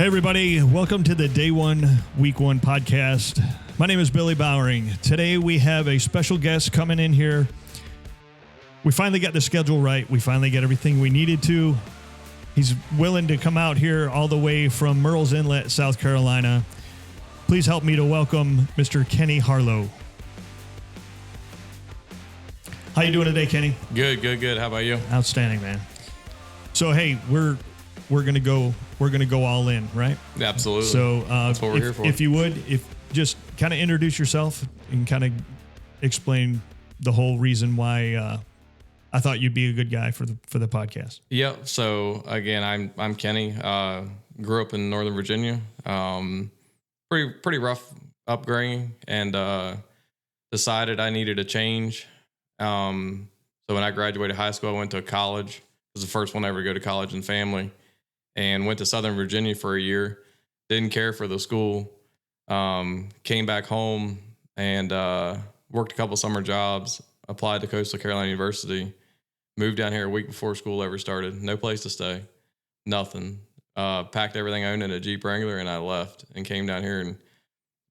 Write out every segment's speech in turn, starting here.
Hey, everybody. Welcome to the Day One, Week One podcast. My name is Billy Bowering. Today, we have a special guest coming in here. We finally got the schedule right. We finally got everything we needed to. He's willing to come out here all the way from Murrells Inlet, South Carolina. Please help me to welcome Mr. Kenny Harlow. How you doing today, Kenny? Good. How about you? Outstanding, man. So, hey, we're gonna go all in, right? Absolutely. So that's what we're here for. If you would, just kind of introduce yourself and kind of explain the whole reason why I thought you'd be a good guy for the podcast. Yeah. So again, I'm Kenny. Grew up in Northern Virginia. Pretty rough upbringing, and decided I needed a change. So when I graduated high school, I went to college. It was the first one ever to go to college in family. And went to Southern Virginia for a year. Didn't care for the school. Came back home and worked a couple summer jobs. Applied to Coastal Carolina University. Moved down here a week before school ever started. No place to stay. Nothing. Packed everything I owned in a Jeep Wrangler and I left and came down here and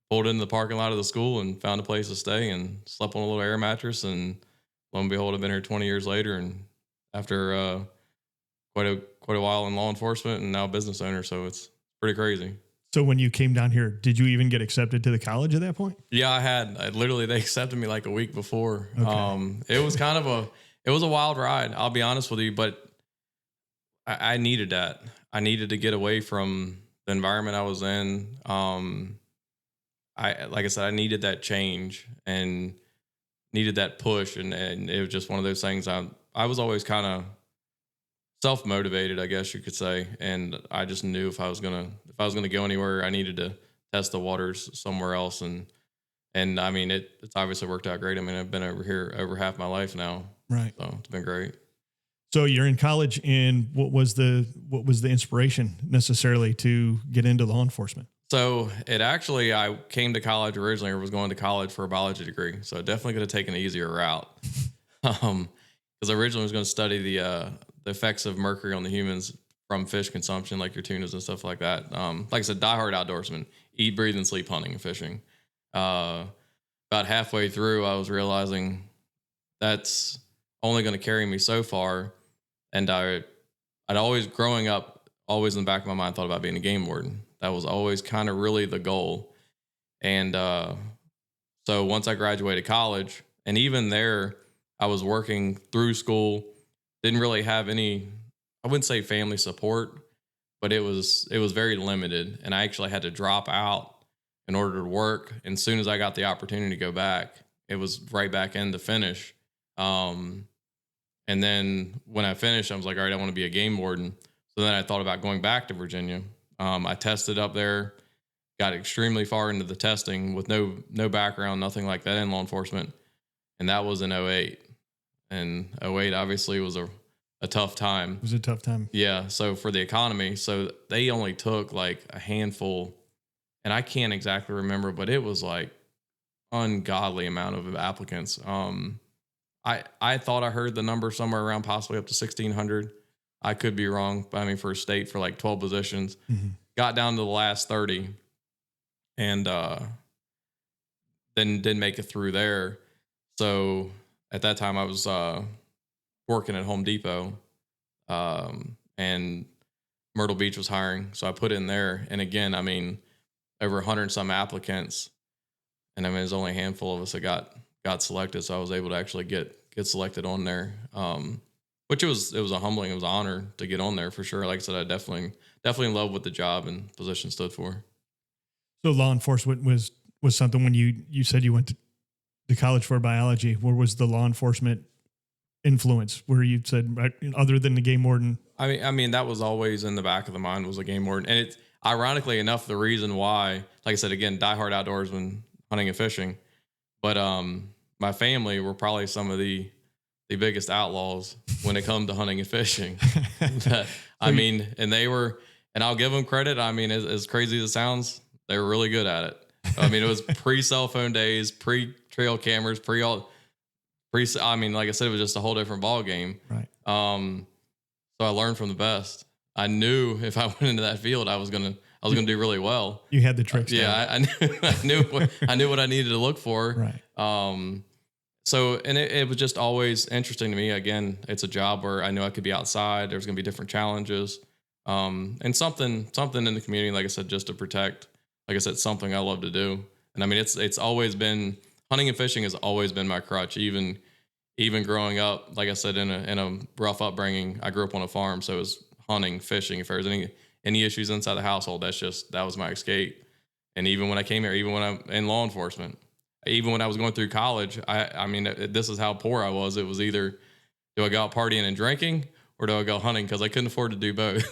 pulled into the parking lot of the school and found a place to stay and slept on a little air mattress. And lo and behold, I've been here 20 years later. And after quite a while in law enforcement and now a business owner. So it's pretty crazy. So when you came down here, did you even get accepted to the college at that point? Yeah, I had. They accepted me like a week before. Okay. It was it was a wild ride. I'll be honest with you, but I needed that. I needed to get away from the environment I was in. Like I said, I needed that change and needed that push. And it was just one of those things. I was always kind of self-motivated, I guess you could say. And I just knew if I was gonna go anywhere, I needed to test the waters somewhere else. And I mean, it's obviously worked out great. I mean, I've been over here over half my life now. Right. So it's been great. So you're in college, and what was the inspiration necessarily to get into law enforcement? So I came to college originally, or was going to college for a biology degree. So I definitely could have taken an easier route. Because originally I was going to study the effects of mercury on the humans from fish consumption, like your tunas and stuff like that. Like I said, diehard outdoorsman, eat, breathe, and sleep hunting and fishing. About halfway through, I was realizing that's only going to carry me so far. And I'd always, growing up, always in the back of my mind, thought about being a game warden. That was always kind of really the goal. And so once I graduated college, and even there, I was working through school. Didn't really have any, I wouldn't say family support, but it was very limited. And I actually had to drop out in order to work. And as soon as I got the opportunity to go back, it was right back in to finish. And then when I finished, I was like, all right, I want to be a game warden. So then I thought about going back to Virginia. I tested up there, got extremely far into the testing with no background, nothing like that in law enforcement. And that was in 2008. And 2008 obviously was a tough time. It was a tough time. Yeah. So for the economy, so they only took like a handful, and I can't exactly remember, but it was like ungodly amount of applicants. I thought I heard the number somewhere around possibly up to 1,600. I could be wrong, but I mean for a state for like 12 positions, got down to the last 30, and then didn't make it through there. So at that time, I was working at Home Depot, and Myrtle Beach was hiring. So I put in there. And again, I mean, over 100 and some applicants. And I mean, there's only a handful of us that got selected. So I was able to actually get selected on there, which it was a humbling, it was an honor to get on there for sure. Like I said, I definitely in love with the job and position stood for. So law enforcement was something when you said you went to college for biology. Where was the law enforcement influence? Where you said, right, other than the game warden? I mean that was always in the back of the mind, was a game warden. And it's ironically enough the reason why, like I said, again, diehard outdoorsman, hunting and fishing. But my family were probably some of the biggest outlaws when it comes to hunting and fishing. I mean, and they were, and I'll give them credit. I mean, as crazy as it sounds, they were really good at it. I mean, it was pre-cell phone days, pre-trail cameras, I mean, like I said, it was just a whole different ball game. Right. So I learned from the best. I knew if I went into that field, I was I was going to do really well. You had the tricks. Yeah, I knew what I needed to look for. Right. So, and it was just always interesting to me. Again, it's a job where I knew I could be outside. There's going to be different challenges, and something in the community, like I said, just to protect. Like I said, something I love to do. And I mean, it's always been hunting and fishing has always been my crutch. Even growing up, like I said, in a rough upbringing, I grew up on a farm, so it was hunting, fishing. If there was any issues inside the household, that was my escape. And even when I came here, even when I'm in law enforcement, even when I was going through college, I mean, this is how poor I was. It was either do I go out partying and drinking or do I go hunting, because I couldn't afford to do both.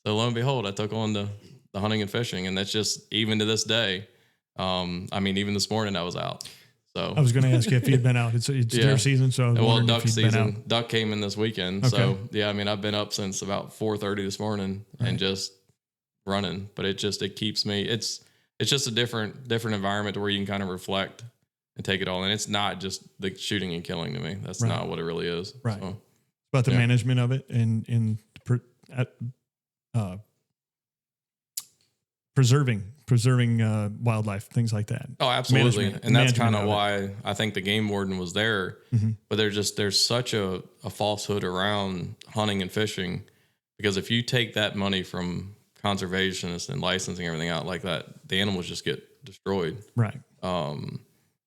So lo and behold, I took on the hunting and fishing, and that's just even to this day. I mean, even this morning I was out. So I was going to ask you if you'd been out. It's deer season, so duck season. Duck came in this weekend, okay. So yeah. I mean, I've been up since about 4:30 this morning and just running. But it keeps me. It's just a different environment to where you can kind of reflect and take it all. And it's not just the shooting and killing to me. That's not what it really is. Right. So, it's about the management of it and preserving wildlife, things like that. Oh, absolutely. And that's kind of why I think the game warden was there. Mm-hmm. But there's such a falsehood around hunting and fishing, because if you take that money from conservationists and licensing everything out like that, the animals just get destroyed. Right.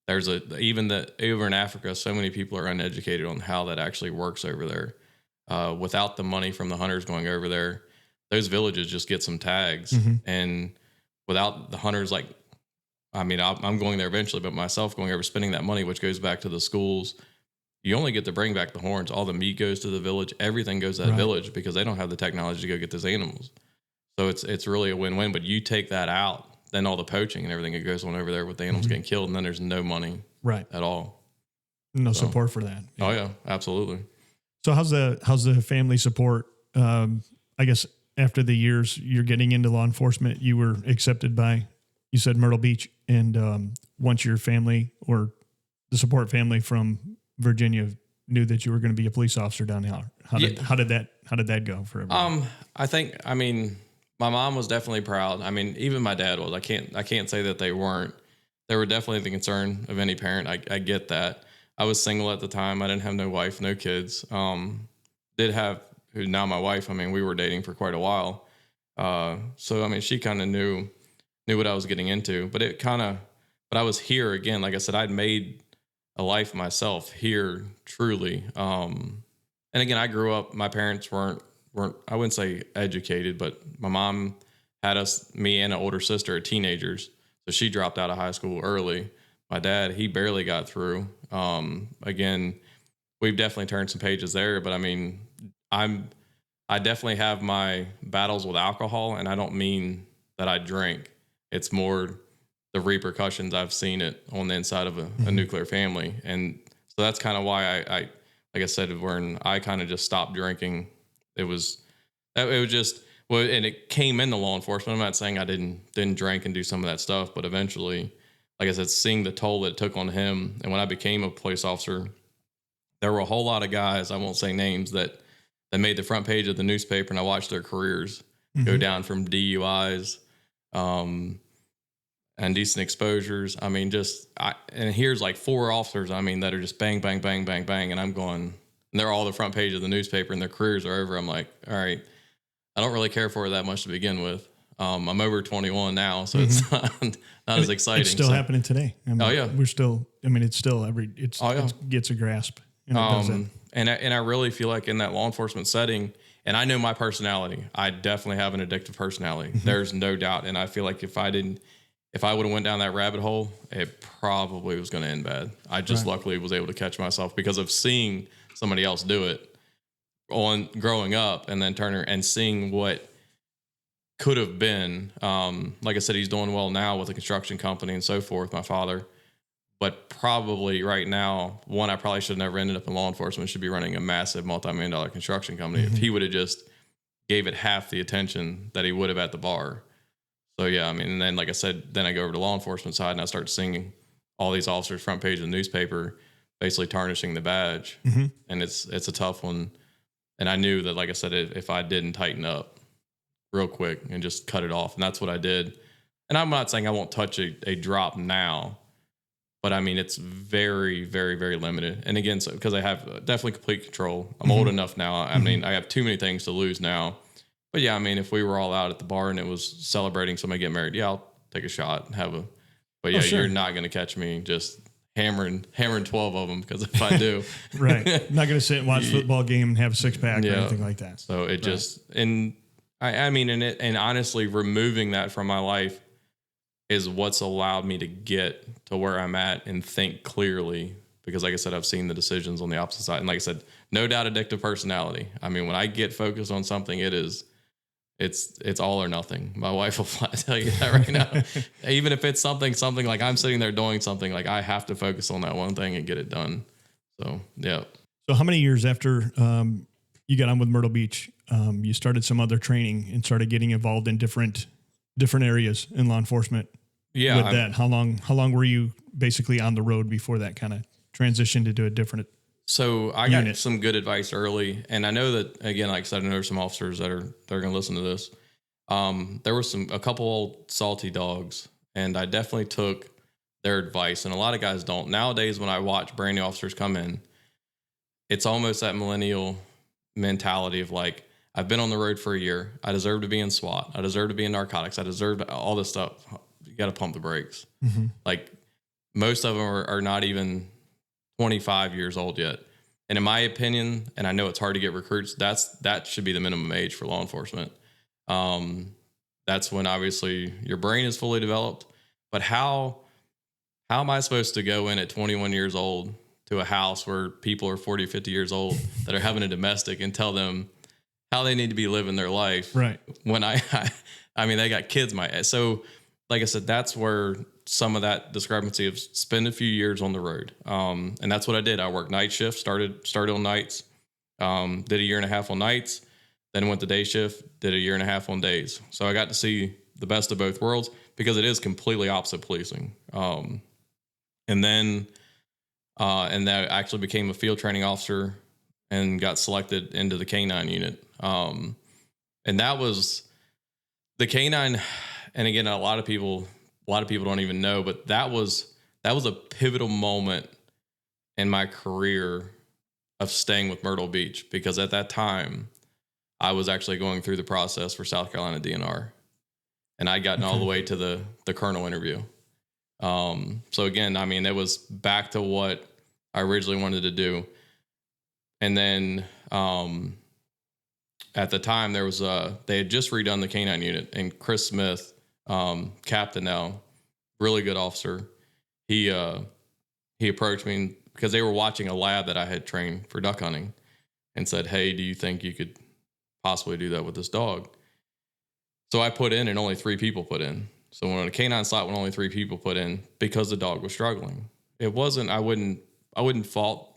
There's over in Africa, so many people are uneducated on how that actually works over there. Without the money from the hunters going over there, those villages just get some tags. Mm-hmm. And without the hunters, like, I mean, I'm going there eventually, but myself going over, spending that money, which goes back to the schools, you only get to bring back the horns. All the meat goes to the village. Everything goes to that village, because they don't have the technology to go get those animals. So it's really a win-win. But you take that out, then all the poaching and everything that goes on over there with the animals getting killed, and then there's no money at all. No support for that. Yeah. Oh yeah, absolutely. So how's the family support? I guess after the years you're getting into law enforcement, you were accepted by, you said Myrtle Beach, and once your family or the support family from Virginia knew that you were going to be a police officer down there, how did that go for everyone? I mean, my mom was definitely proud. I mean, even my dad was. I can't say that they weren't. They were definitely the concern of any parent. I get that. I was single at the time. I didn't have no wife, no kids. Did have, who now my wife. I mean, we were dating for quite a while. So I mean, she kind of knew what I was getting into. But I was here again. Like I said, I'd made a life myself here, truly. And again, I grew up. My parents weren't, I wouldn't say educated, but my mom had me and an older sister, teenagers. So she dropped out of high school early. My dad, he barely got through. Again, we've definitely turned some pages there, but I mean, I definitely have my battles with alcohol, and I don't mean that I drink. It's more the repercussions. I've seen it on the inside of a nuclear family. And so that's kind of why I like I said, when I kind of just stopped drinking, it was just, well, and it came into law enforcement. I'm not saying I didn't drink and do some of that stuff, but eventually, like I said, seeing the toll that it took on him. And when I became a police officer, there were a whole lot of guys, I won't say names, that made the front page of the newspaper, and I watched their careers go down from DUIs, indecent exposures. I mean, and here's like 4 officers, I mean, that are just bang, bang, bang, bang, bang. And I'm going, and they're all the front page of the newspaper and their careers are over. I'm like, all right, I don't really care for it that much to begin with. I'm over 21 now, so it's not as exciting. It's still happening today. I mean, it's still it gets a grasp. And it does it. And I really feel like in that law enforcement setting, and I know my personality, I definitely have an addictive personality. There's no doubt. And I feel like if I would have went down that rabbit hole, it probably was going to end bad. I just luckily was able to catch myself because of seeing somebody else do it on growing up, and then Turner and seeing what could have been. Like I said, he's doing well now with a construction company and so forth, my father. But probably right now, I probably should have never ended up in law enforcement. Should be running a massive multi-million-dollar construction company if he would have just gave it half the attention that he would have at the bar. So yeah, I mean, and then like I said, then I go over to law enforcement side and I start seeing all these officers front page of the newspaper, basically tarnishing the badge, and it's a tough one. And I knew that, like I said, if I didn't tighten up, real quick and just cut it off. And that's what I did. And I'm not saying I won't touch a drop now, but I mean, it's very, very, very limited. And again, so because I have definitely complete control, I'm old enough now. I mean, I have too many things to lose now. But yeah, I mean, if we were all out at the bar and it was celebrating somebody getting married, yeah, I'll take a shot and have a. But yeah, you're not going to catch me just hammering 12 of them, because if I do, right, I'm not going to sit and watch a football game and have a 6-pack or anything like that. So it just, and I mean, and honestly, removing that from my life is what's allowed me to get to where I'm at and think clearly. Because like I said, I've seen the decisions on the opposite side. And like I said, no doubt addictive personality. I mean, when I get focused on something, it's all or nothing. My wife will flat tell you that right now. Even if it's something like I'm sitting there doing something, like I have to focus on that one thing and get it done. So, yeah. So how many years after you got on with Myrtle Beach, you started some other training and started getting involved in different areas in law enforcement? Yeah. With that, how long were you basically on the road before that kind of transitioned into a different So I got some good advice early, and I know that, again, like I said, I know there's some officers that are going to listen to this. There were a couple old salty dogs, and I definitely took their advice, and a lot of guys don't. Nowadays, when I watch brand new officers come in, it's almost that millennial mentality of like, I've been on the road for a year. I deserve to be in SWAT. I deserve to be in narcotics. I deserve all this stuff. You got to pump the brakes. Like, most of them are not even 25 years old yet. And in my opinion, and I know it's hard to get recruits, that should be the minimum age for law enforcement. That's when obviously your brain is fully developed. But how am I supposed to go in at 21 years old to a house where people are 40, 50 years old that are having a domestic and tell them how they need to be living their life? Right. When I mean, they got kids my age. So like I said, that's where some of that discrepancy of spend a few years on the road. And that's what I did. I worked night shift, started on nights, did a year and a half on nights, then went to day shift, did a year and a half on days. So I got to see the best of both worlds, because it is completely opposite policing. And then that actually became a field training officer and got selected into the K-9 unit. And that was the K-9. And again, a lot of people don't even know, but that was a pivotal moment in my career of staying with Myrtle Beach, because at that time I was actually going through the process for South Carolina DNR, and I'd gotten all the way to the colonel interview. So again, I mean, it was back to what I originally wanted to do. And then at the time there was they had just redone the K-9 unit, and Chris Smith, captain now, really good officer. He approached me because they were watching a lab that I had trained for duck hunting, and said, "Hey, do you think you could possibly do that with this dog?" So I put in, and only 3 people put in. So when a K-9 slot, when only 3 people put in, because the dog was struggling. It wasn't, I wouldn't fault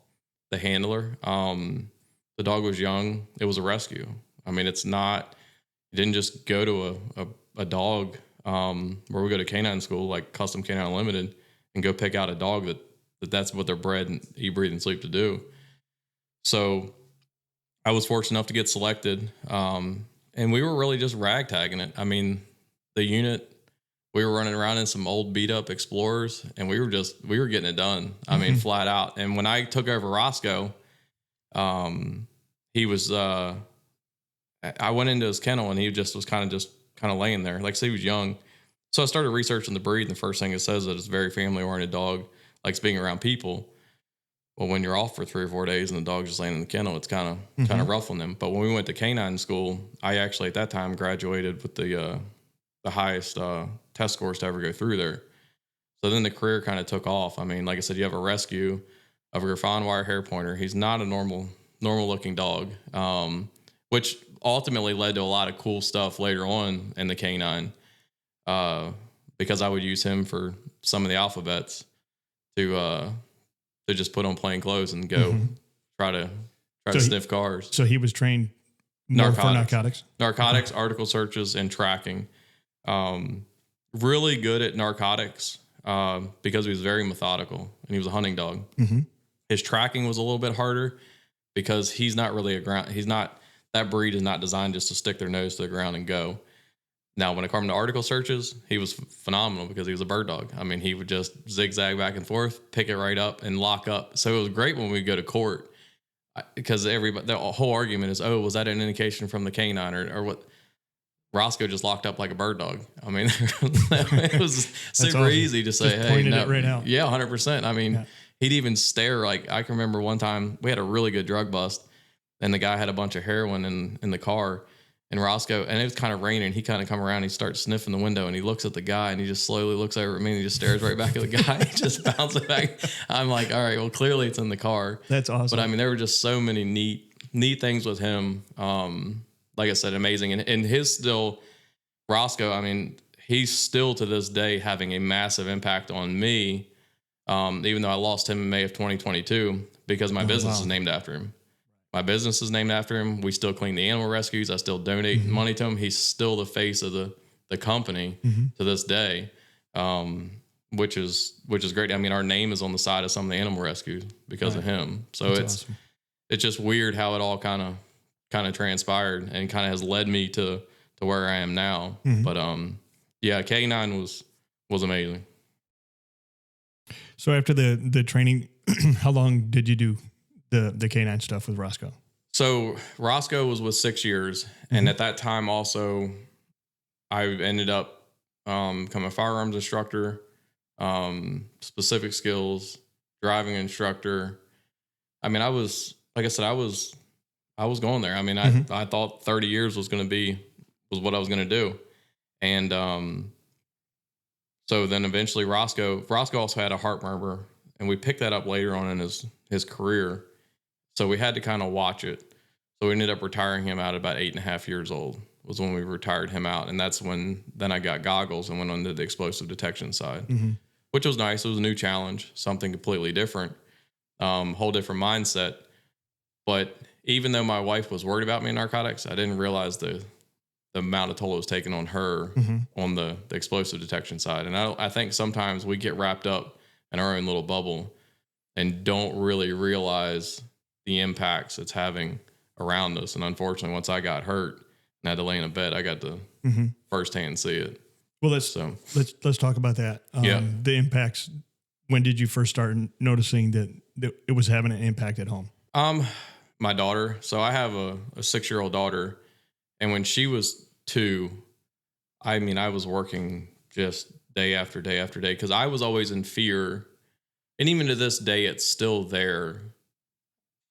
the handler. The dog was young. It was a rescue. I mean, it's not, you didn't just go to a dog, where we go to K-9 school, like Custom K-9 Unlimited, and go pick out a dog that's what they're bred and eat, breathe, and sleep to do. So I was fortunate enough to get selected. And we were really just ragtagging it. I mean, the unit, we were running around in some old beat up Explorers, and we were getting it done. I mean, flat out. And when I took over Roscoe, he was, I went into his kennel, and he just was kind of laying there. Like I said, he was young. So I started researching the breed, and the first thing it says that it's a very family-oriented dog, likes being around people. Well, when you're off for 3 or 4 days and the dog's just laying in the kennel, it's kind of rough on them. But when we went to K-9 school, I actually at that time graduated with the highest test scores to ever go through there. So then the career kind of took off. I mean, like I said, you have a rescue of a Griffon wire hair pointer. He's not a normal looking dog, which ultimately led to a lot of cool stuff later on in the K-9, because I would use him for some of the alphabets to just put on plain clothes and go try to sniff cars. So he was trained more for narcotics, article searches, and tracking. Really good at narcotics, because he was very methodical, and he was a hunting dog. His tracking was a little bit harder because he's not really he's not that breed is not designed just to stick their nose to the ground and go. Now, when it comes to article searches, he was phenomenal because he was a bird dog. I mean, he would just zigzag back and forth, pick it right up, and lock up. So it was great when we go to court because the whole argument is, oh, was that an indication from the canine or what? Roscoe just locked up like a bird dog. I mean, it was super awesome. easy to say, just hey, pointed no, it right out. Yeah, 100%. I mean, Yeah. he'd even stare. Like, I can remember one time we had a really good drug bust, and the guy had a bunch of heroin in the car. And Roscoe, and it was kind of raining. He kind of come around, he starts sniffing the window, and he looks at the guy, and he just slowly looks over at me, and he just stares right back at the guy. He just bounces back. I'm like, all right, well, clearly it's in the car. That's awesome. But I mean, there were just so many neat things with him. Like I said, amazing. And his still, Roscoe, I mean, he's still to this day having a massive impact on me. Even though I lost him in May of 2022 because my business is named after him. My business is named after him. We still clean the animal rescues. I still donate money to him. He's still the face of the company to this day, which is great. I mean, our name is on the side of some of the animal rescues because of him. So it's just weird how it all kind of transpired and kind of has led me to where I am now. But yeah, K9 was amazing. So after the training, how long did you do the canine stuff with Roscoe? So Roscoe was with 6 years. And at that time also, I ended up becoming a firearms instructor, specific skills, driving instructor. I mean, I was going there. I mean, I thought 30 years was what I was going to do. And so then eventually Roscoe also had a heart murmur, and we picked that up later on in his career. So we had to kind of watch it. So we ended up retiring him out at about 8.5 years old was when we retired him out. And that's when then I got goggles and went on to the explosive detection side, which was nice. It was a new challenge, something completely different, whole different mindset. But even though my wife was worried about me in narcotics, I didn't realize the amount of toll it was taking on her on the explosive detection side. And I think sometimes we get wrapped up in our own little bubble and don't really realize the impacts it's having around us. And unfortunately, once I got hurt and had to lay in a bed, I got to firsthand see it. Well, let's talk about that. The impacts. When did you first start noticing that it was having an impact at home? My daughter. So I have a 6-year-old daughter, and when she was 2, I mean, I was working just day after day after day because I was always in fear. And even to this day, it's still there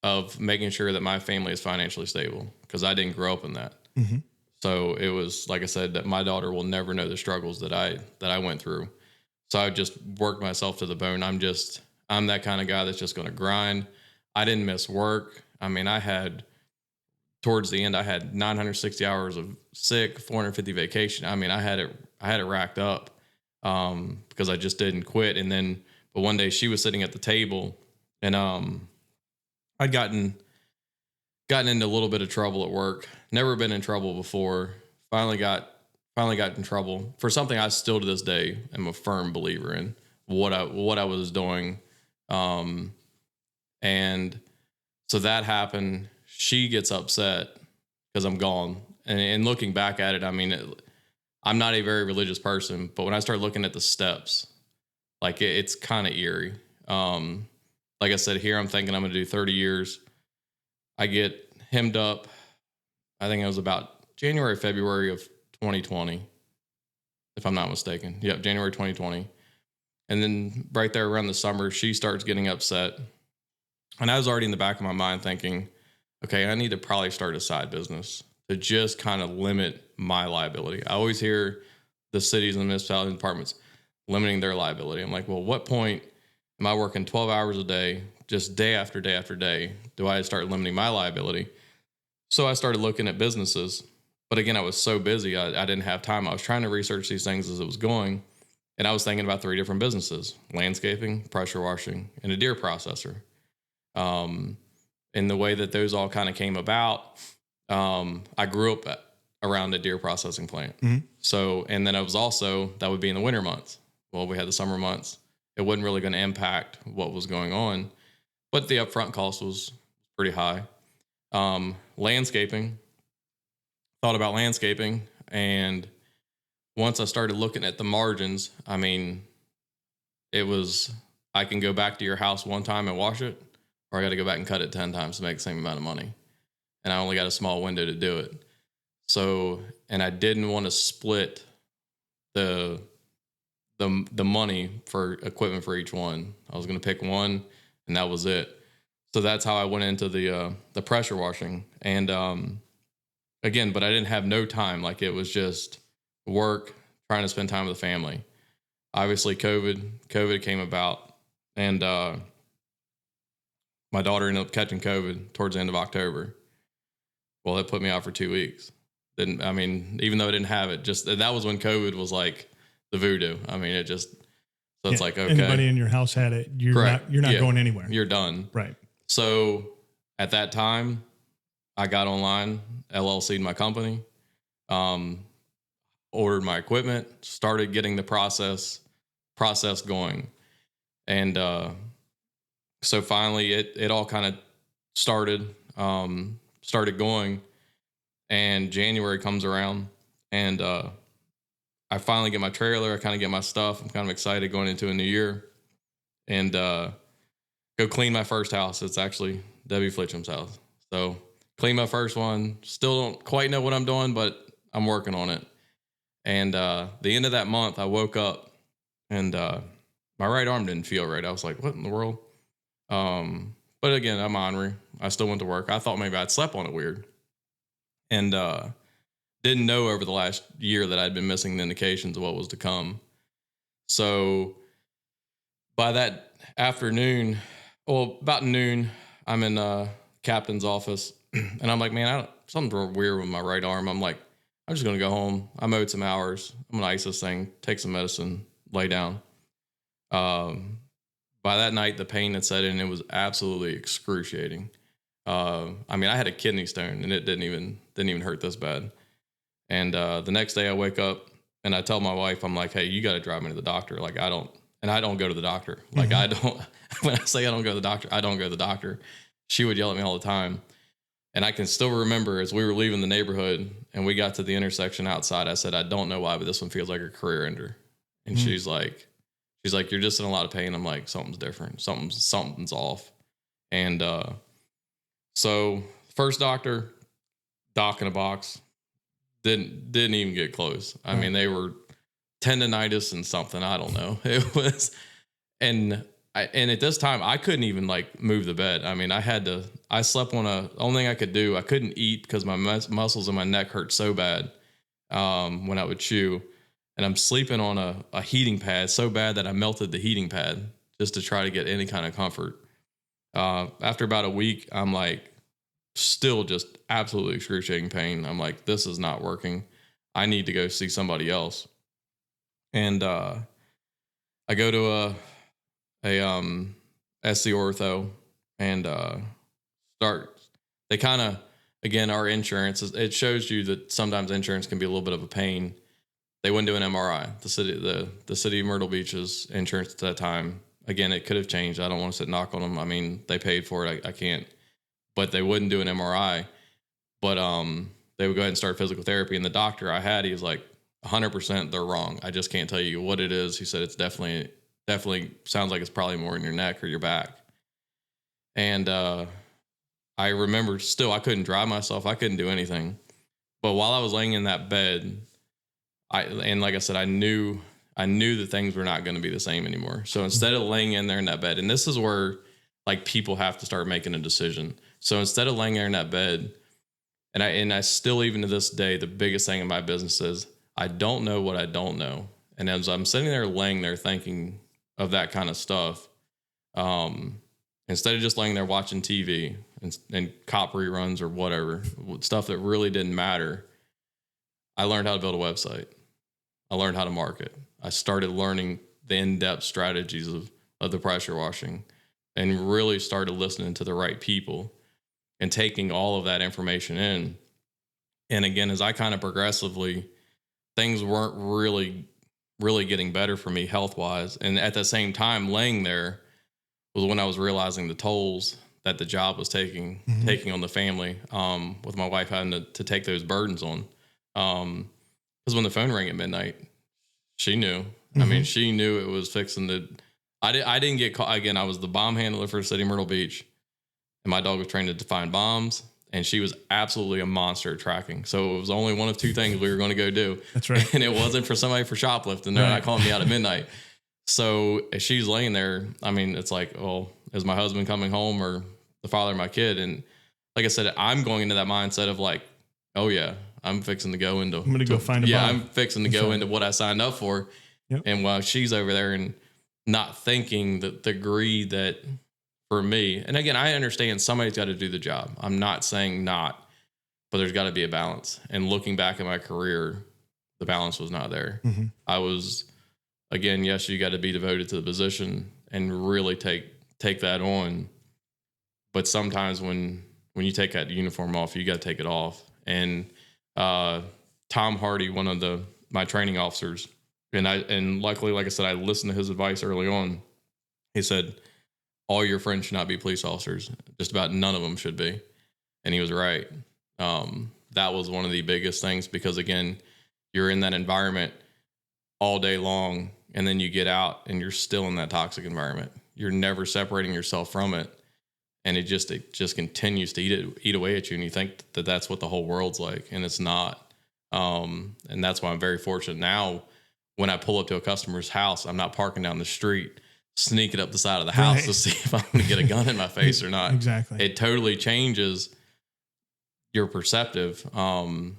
of making sure that my family is financially stable because I didn't grow up in that. So it was, like I said, that my daughter will never know the struggles that I went through. So I just worked myself to the bone. I'm that kind of guy that's just going to grind. I didn't miss work. I mean, towards the end, I had 960 hours of sick, 450 vacation. I mean, I had it racked up because I just didn't quit. And then, but one day she was sitting at the table, and I'd gotten into a little bit of trouble at work. Never been in trouble before. Finally got in trouble for something I still to this day am a firm believer in what I was doing. And so that happened. She gets upset because I'm gone. And looking back at it, I mean, I'm not a very religious person, but when I start looking at the steps, like it's kind of eerie. Like I said, here I'm thinking I'm going to do 30 years. I get hemmed up. I think it was about January, February of 2020, if I'm not mistaken. Yep, January 2020. And then right there around the summer, she starts getting upset. And I was already in the back of my mind thinking, okay, I need to probably start a side business to just kind of limit my liability. I always hear the cities and the municipality departments limiting their liability. I'm like, well, what point am I working 12 hours a day, just day after day after day, do I start limiting my liability? So I started looking at businesses. But again, I was so busy, I didn't have time. I was trying to research these things as it was going. And I was thinking about 3 different businesses: landscaping, pressure washing, and a deer processor. And the way that those all kind of came about, I grew up around a deer processing plant. So, and then it was also, that would be in the winter months. Well, we had the summer months. It wasn't really going to impact what was going on, but the upfront cost was pretty high. Landscaping, thought about landscaping. And once I started looking at the margins, I mean, it was, I can go back to your house one time and wash it, or I got to go back and cut it 10 times to make the same amount of money. And I only got a small window to do it. So, and I didn't want to split the money for equipment for each one. I was going to pick one, and that was it. So that's how I went into the pressure washing. And again, but I didn't have no time. Like, it was just work, trying to spend time with the family. Obviously, COVID came about, and my daughter ended up catching COVID towards the end of October. Well, it put me out for 2 weeks. Even though I didn't have it, just that was when COVID was like the voodoo. I mean, it just, so it's like, okay. Anybody in your house had it, you're not going anywhere. You're done. Right. So at that time, I got online, LLC'd my company, ordered my equipment, started getting the process going. And so finally it all kind of started going, and January comes around, and I finally get my trailer. I kind of get my stuff. I'm kind of excited going into a new year, and go clean my first house. It's actually Debbie Flitcham's house. So clean my first one. Still don't quite know what I'm doing, but I'm working on it. And the end of that month, I woke up, and my right arm didn't feel right. I was like, what in the world? But again, I'm ornery. I still went to work. I thought maybe I'd slept on it weird. And didn't know over the last year that I'd been missing the indications of what was to come. So by that afternoon, well, about noon, I'm in captain's office, and I'm like, man, something's weird with my right arm. I'm like, I'm just going to go home. I'm owed some hours. I'm going to ice this thing, take some medicine, lay down. By that night, the pain had set in. It was absolutely excruciating. I had a kidney stone, and it didn't even hurt this bad. And the next day I wake up and I tell my wife, I'm like, hey, you got to drive me to the doctor. Like, I don't go to the doctor. Like, when I say I don't go to the doctor, I don't go to the doctor. She would yell at me all the time. And I can still remember as we were leaving the neighborhood and we got to the intersection outside, I said, I don't know why, but this one feels like a career ender. And she's like, you're just in a lot of pain. I'm like, something's different. Something's off. And so first doctor, doc in a box, didn't even get close. I mean, they were tendonitis and something. I don't know. It was, and at this time I couldn't even like move the bed. I mean, I slept on only thing I could do, I couldn't eat because my muscles in my neck hurt so bad when I would chew. And I'm sleeping on a heating pad so bad that I melted the heating pad just to try to get any kind of comfort. After about a week, I'm like, still just absolutely excruciating pain. I'm like, this is not working. I need to go see somebody else. And I go to a SC ortho and they kind of, again, our insurance, it shows you that sometimes insurance can be a little bit of a pain. They wouldn't do an MRI. The city of Myrtle Beach's insurance at that time, again, it could have changed. I don't want to sit knock on them. I mean, they paid for it. I can't. But they wouldn't do an MRI. But they would go ahead and start physical therapy. And the doctor I had, he was like, 100% they're wrong. I just can't tell you what it is. He said it's definitely sounds like it's probably more in your neck or your back. And I remember still, I couldn't drive myself. I couldn't do anything. But while I was laying in that bed, and like I said, I knew that things were not going to be the same anymore. So instead of laying in there in that bed, and this is where like people have to start making a decision. So instead of laying there in that bed, and I still, even to this day, the biggest thing in my business is I don't know what I don't know. And as I'm sitting there laying there thinking of that kind of stuff, instead of just laying there watching TV and cop reruns or whatever, stuff that really didn't matter, I learned how to build a website. I learned how to market. I started learning the in-depth strategies of the pressure washing and really started listening to the right people and taking all of that information in. And again, as I kind of progressively, things weren't really getting better for me health-wise. And at the same time, laying there was when I was realizing the tolls that the job was taking on the family, with my wife having to take those burdens on. Because when the phone rang at midnight, she knew. Mm-hmm. I mean, she knew it was fixing to. I didn't get caught. Again, I was the bomb handler for City Myrtle Beach, and my dog was trained to find bombs, and she was absolutely a monster at tracking. So it was only one of two things we were going to go do. That's right. And it wasn't for somebody for shoplifting. They're not calling me out at midnight. So as she's laying there, I mean, it's like, well, is my husband coming home or the father of my kid? And like I said, I'm going into that mindset of like, oh yeah, I'm fixing to go into. I'm going to go find a bomb. Yeah, I'm fixing to go into what I signed up for. Yep. And while she's over there and not thinking that the greed that for me, and again, I understand somebody's got to do the job. I'm not saying not, but there's got to be a balance. And looking back at my career, the balance was not there. Mm-hmm. I was, again, yes, you got to be devoted to the position and really take that on. But sometimes when you take that uniform off, you got to take it off. And Tom Hardy, one of my training officers, and luckily, like I said, I listened to his advice early on. He said, all your friends should not be police officers. Just about none of them should be. And he was right. That was one of the biggest things because, again, you're in that environment all day long, and then you get out and you're still in that toxic environment. You're never separating yourself from it. And it just continues to eat away at you. And you think that that's what the whole world's like, and it's not. And that's why I'm very fortunate now. When I pull up to a customer's house, I'm not parking down the street, sneaking up the side of the house to see if I'm going to get a gun in my face or not. Exactly. It totally changes your perceptive. And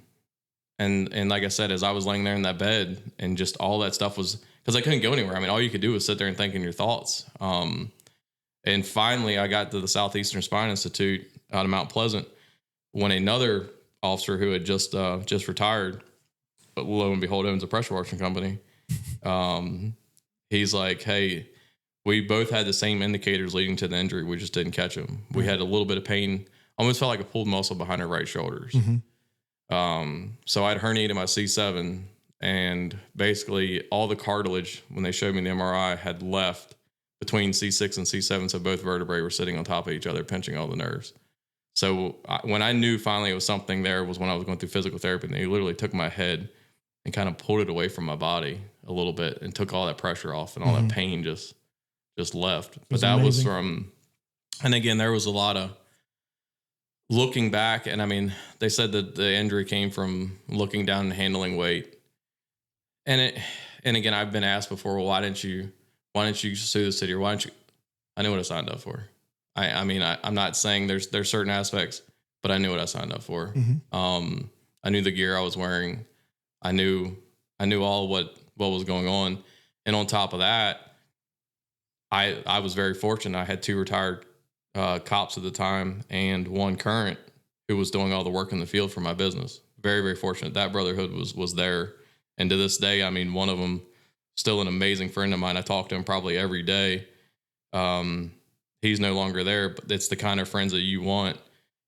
like I said, as I was laying there in that bed and just all that stuff was, because I couldn't go anywhere. I mean, all you could do was sit there and think in your thoughts. And finally, I got to the Southeastern Spine Institute out of Mount Pleasant when another officer who had just retired, but lo and behold, owns a pressure washing company. He's like, hey, we both had the same indicators leading to the injury. We just didn't catch them. We had a little bit of pain, almost felt like a pulled muscle behind our right shoulders. Mm-hmm. So I'd herniated my C7, and basically all the cartilage, when they showed me the MRI, had left between C6 and C7. So both vertebrae were sitting on top of each other, pinching all the nerves. So when I knew finally it was something there was when I was going through physical therapy, and they literally took my head and kind of pulled it away from my body a little bit and took all that pressure off, and all that pain just left. But that was from, and again, there was a lot of looking back. And I mean, they said that the injury came from looking down and handling weight. And again, I've been asked before, well, why didn't you sue the city, or why didn't you? I knew what I signed up for. I'm not saying there's certain aspects, but I knew what I signed up for. Mm-hmm. I knew the gear I was wearing. I knew all what was going on. And on top of that, I was very fortunate. I had 2 retired cops at the time and 1 current who was doing all the work in the field for my business. Very, very fortunate. That brotherhood was there. And to this day, I mean, one of them, still an amazing friend of mine. I talk to him probably every day. He's no longer there, but it's the kind of friends that you want.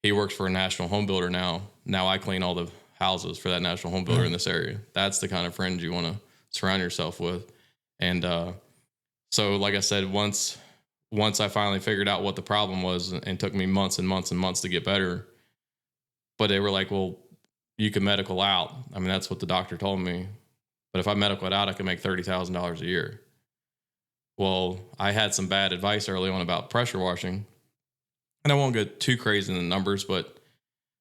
He works for a national home builder now. Now I clean all the houses for that national home builder in this area. That's the kind of friends you want to surround yourself with. And so, like I said, once I finally figured out what the problem was, and took me months and months and months to get better, but they were like, well, you can medical out. I mean, that's what the doctor told me. But if I medical it out, I could make $30,000 a year. Well, I had some bad advice early on about pressure washing. And I won't go too crazy in the numbers, but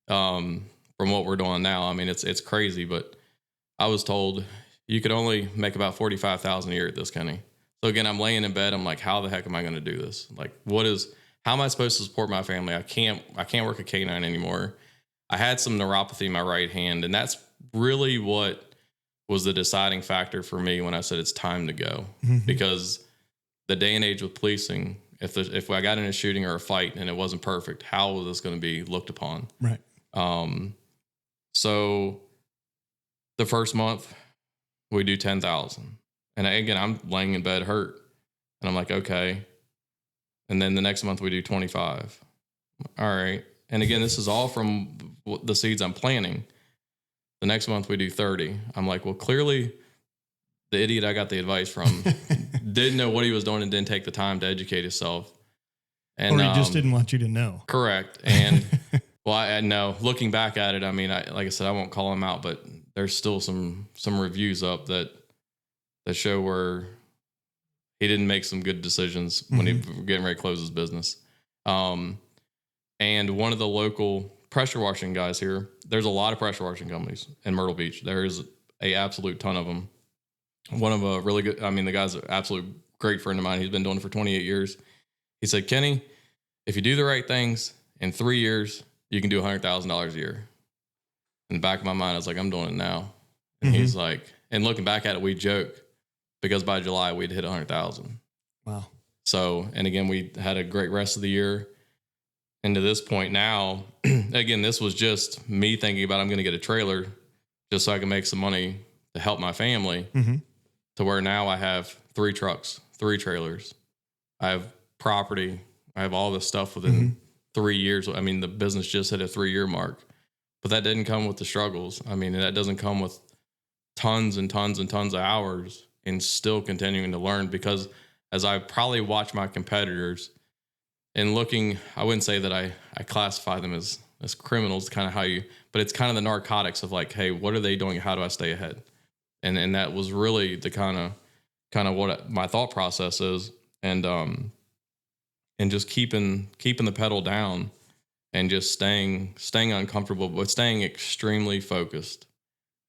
from what we're doing now, I mean, it's crazy. But I was told you could only make about $45,000 a year at this, Kenny. So again, I'm laying in bed. I'm like, how the heck am I going to do this? Like, how am I supposed to support my family? I can't work a canine anymore. I had some neuropathy in my right hand, and that's really what was the deciding factor for me when I said it's time to go. Mm-hmm. Because the day and age with policing, if I got in a shooting or a fight and it wasn't perfect, how was this going to be looked upon? Right. So the first month we do 10,000, and again, I'm laying in bed hurt, and I'm like, okay. And then the next month we do 25. All right. And again, this is all from the seeds I'm planting. The next month we do 30. I'm like, well, clearly the idiot I got the advice from didn't know what he was doing and didn't take the time to educate himself. And, or he just didn't want you to know. Correct. And well, I know looking back at it, I mean, like I said, I won't call him out, but there's still some reviews up that show where he didn't make some good decisions when he was getting ready to close his business. And one of the local pressure washing guys here, there's a lot of pressure washing companies in Myrtle Beach. There is a absolute ton of them. One of a really good, the guy's an absolute great friend of mine. He's been doing it for 28 years. He said, Kenny, if you do the right things, in 3 years, you can do $100,000 a year. In the back of my mind, I was like, I'm doing it now. And he's like, and looking back at it, we joke because by July we'd hit 100,000. Wow. So, and again, we had a great rest of the year. And to this point now, again, this was just me thinking about I'm going to get a trailer just so I can make some money to help my family, to where now I have 3 trucks, 3 trailers. I have property. I have all this stuff within 3 years. I mean, the business just hit a 3-year mark, but that didn't come with the struggles. I mean, that doesn't come with tons and tons and tons of hours and still continuing to learn, because as I probably watch my competitors and looking, I wouldn't say that I classify them as criminals, kind of how you, but it's kind of the narcotics of like, hey, what are they doing? How do I stay ahead? And that was really the kind of what my thought process is. And just keeping the pedal down and just staying uncomfortable, but staying extremely focused.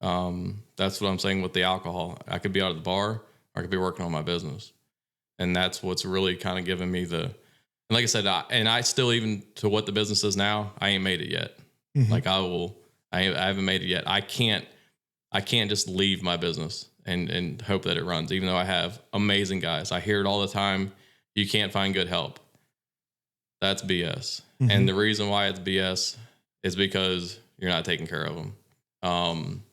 That's what I'm saying with the alcohol. I could be out at the bar, or I could be working on my business. And that's what's really kind of given me and like I said, I still, even to what the business is now, I ain't made it yet. Like I haven't made it yet. I can't just leave my business and hope that it runs, even though I have amazing guys. I hear it all the time. You can't find good help. That's BS. And the reason why it's BS is because you're not taking care of them.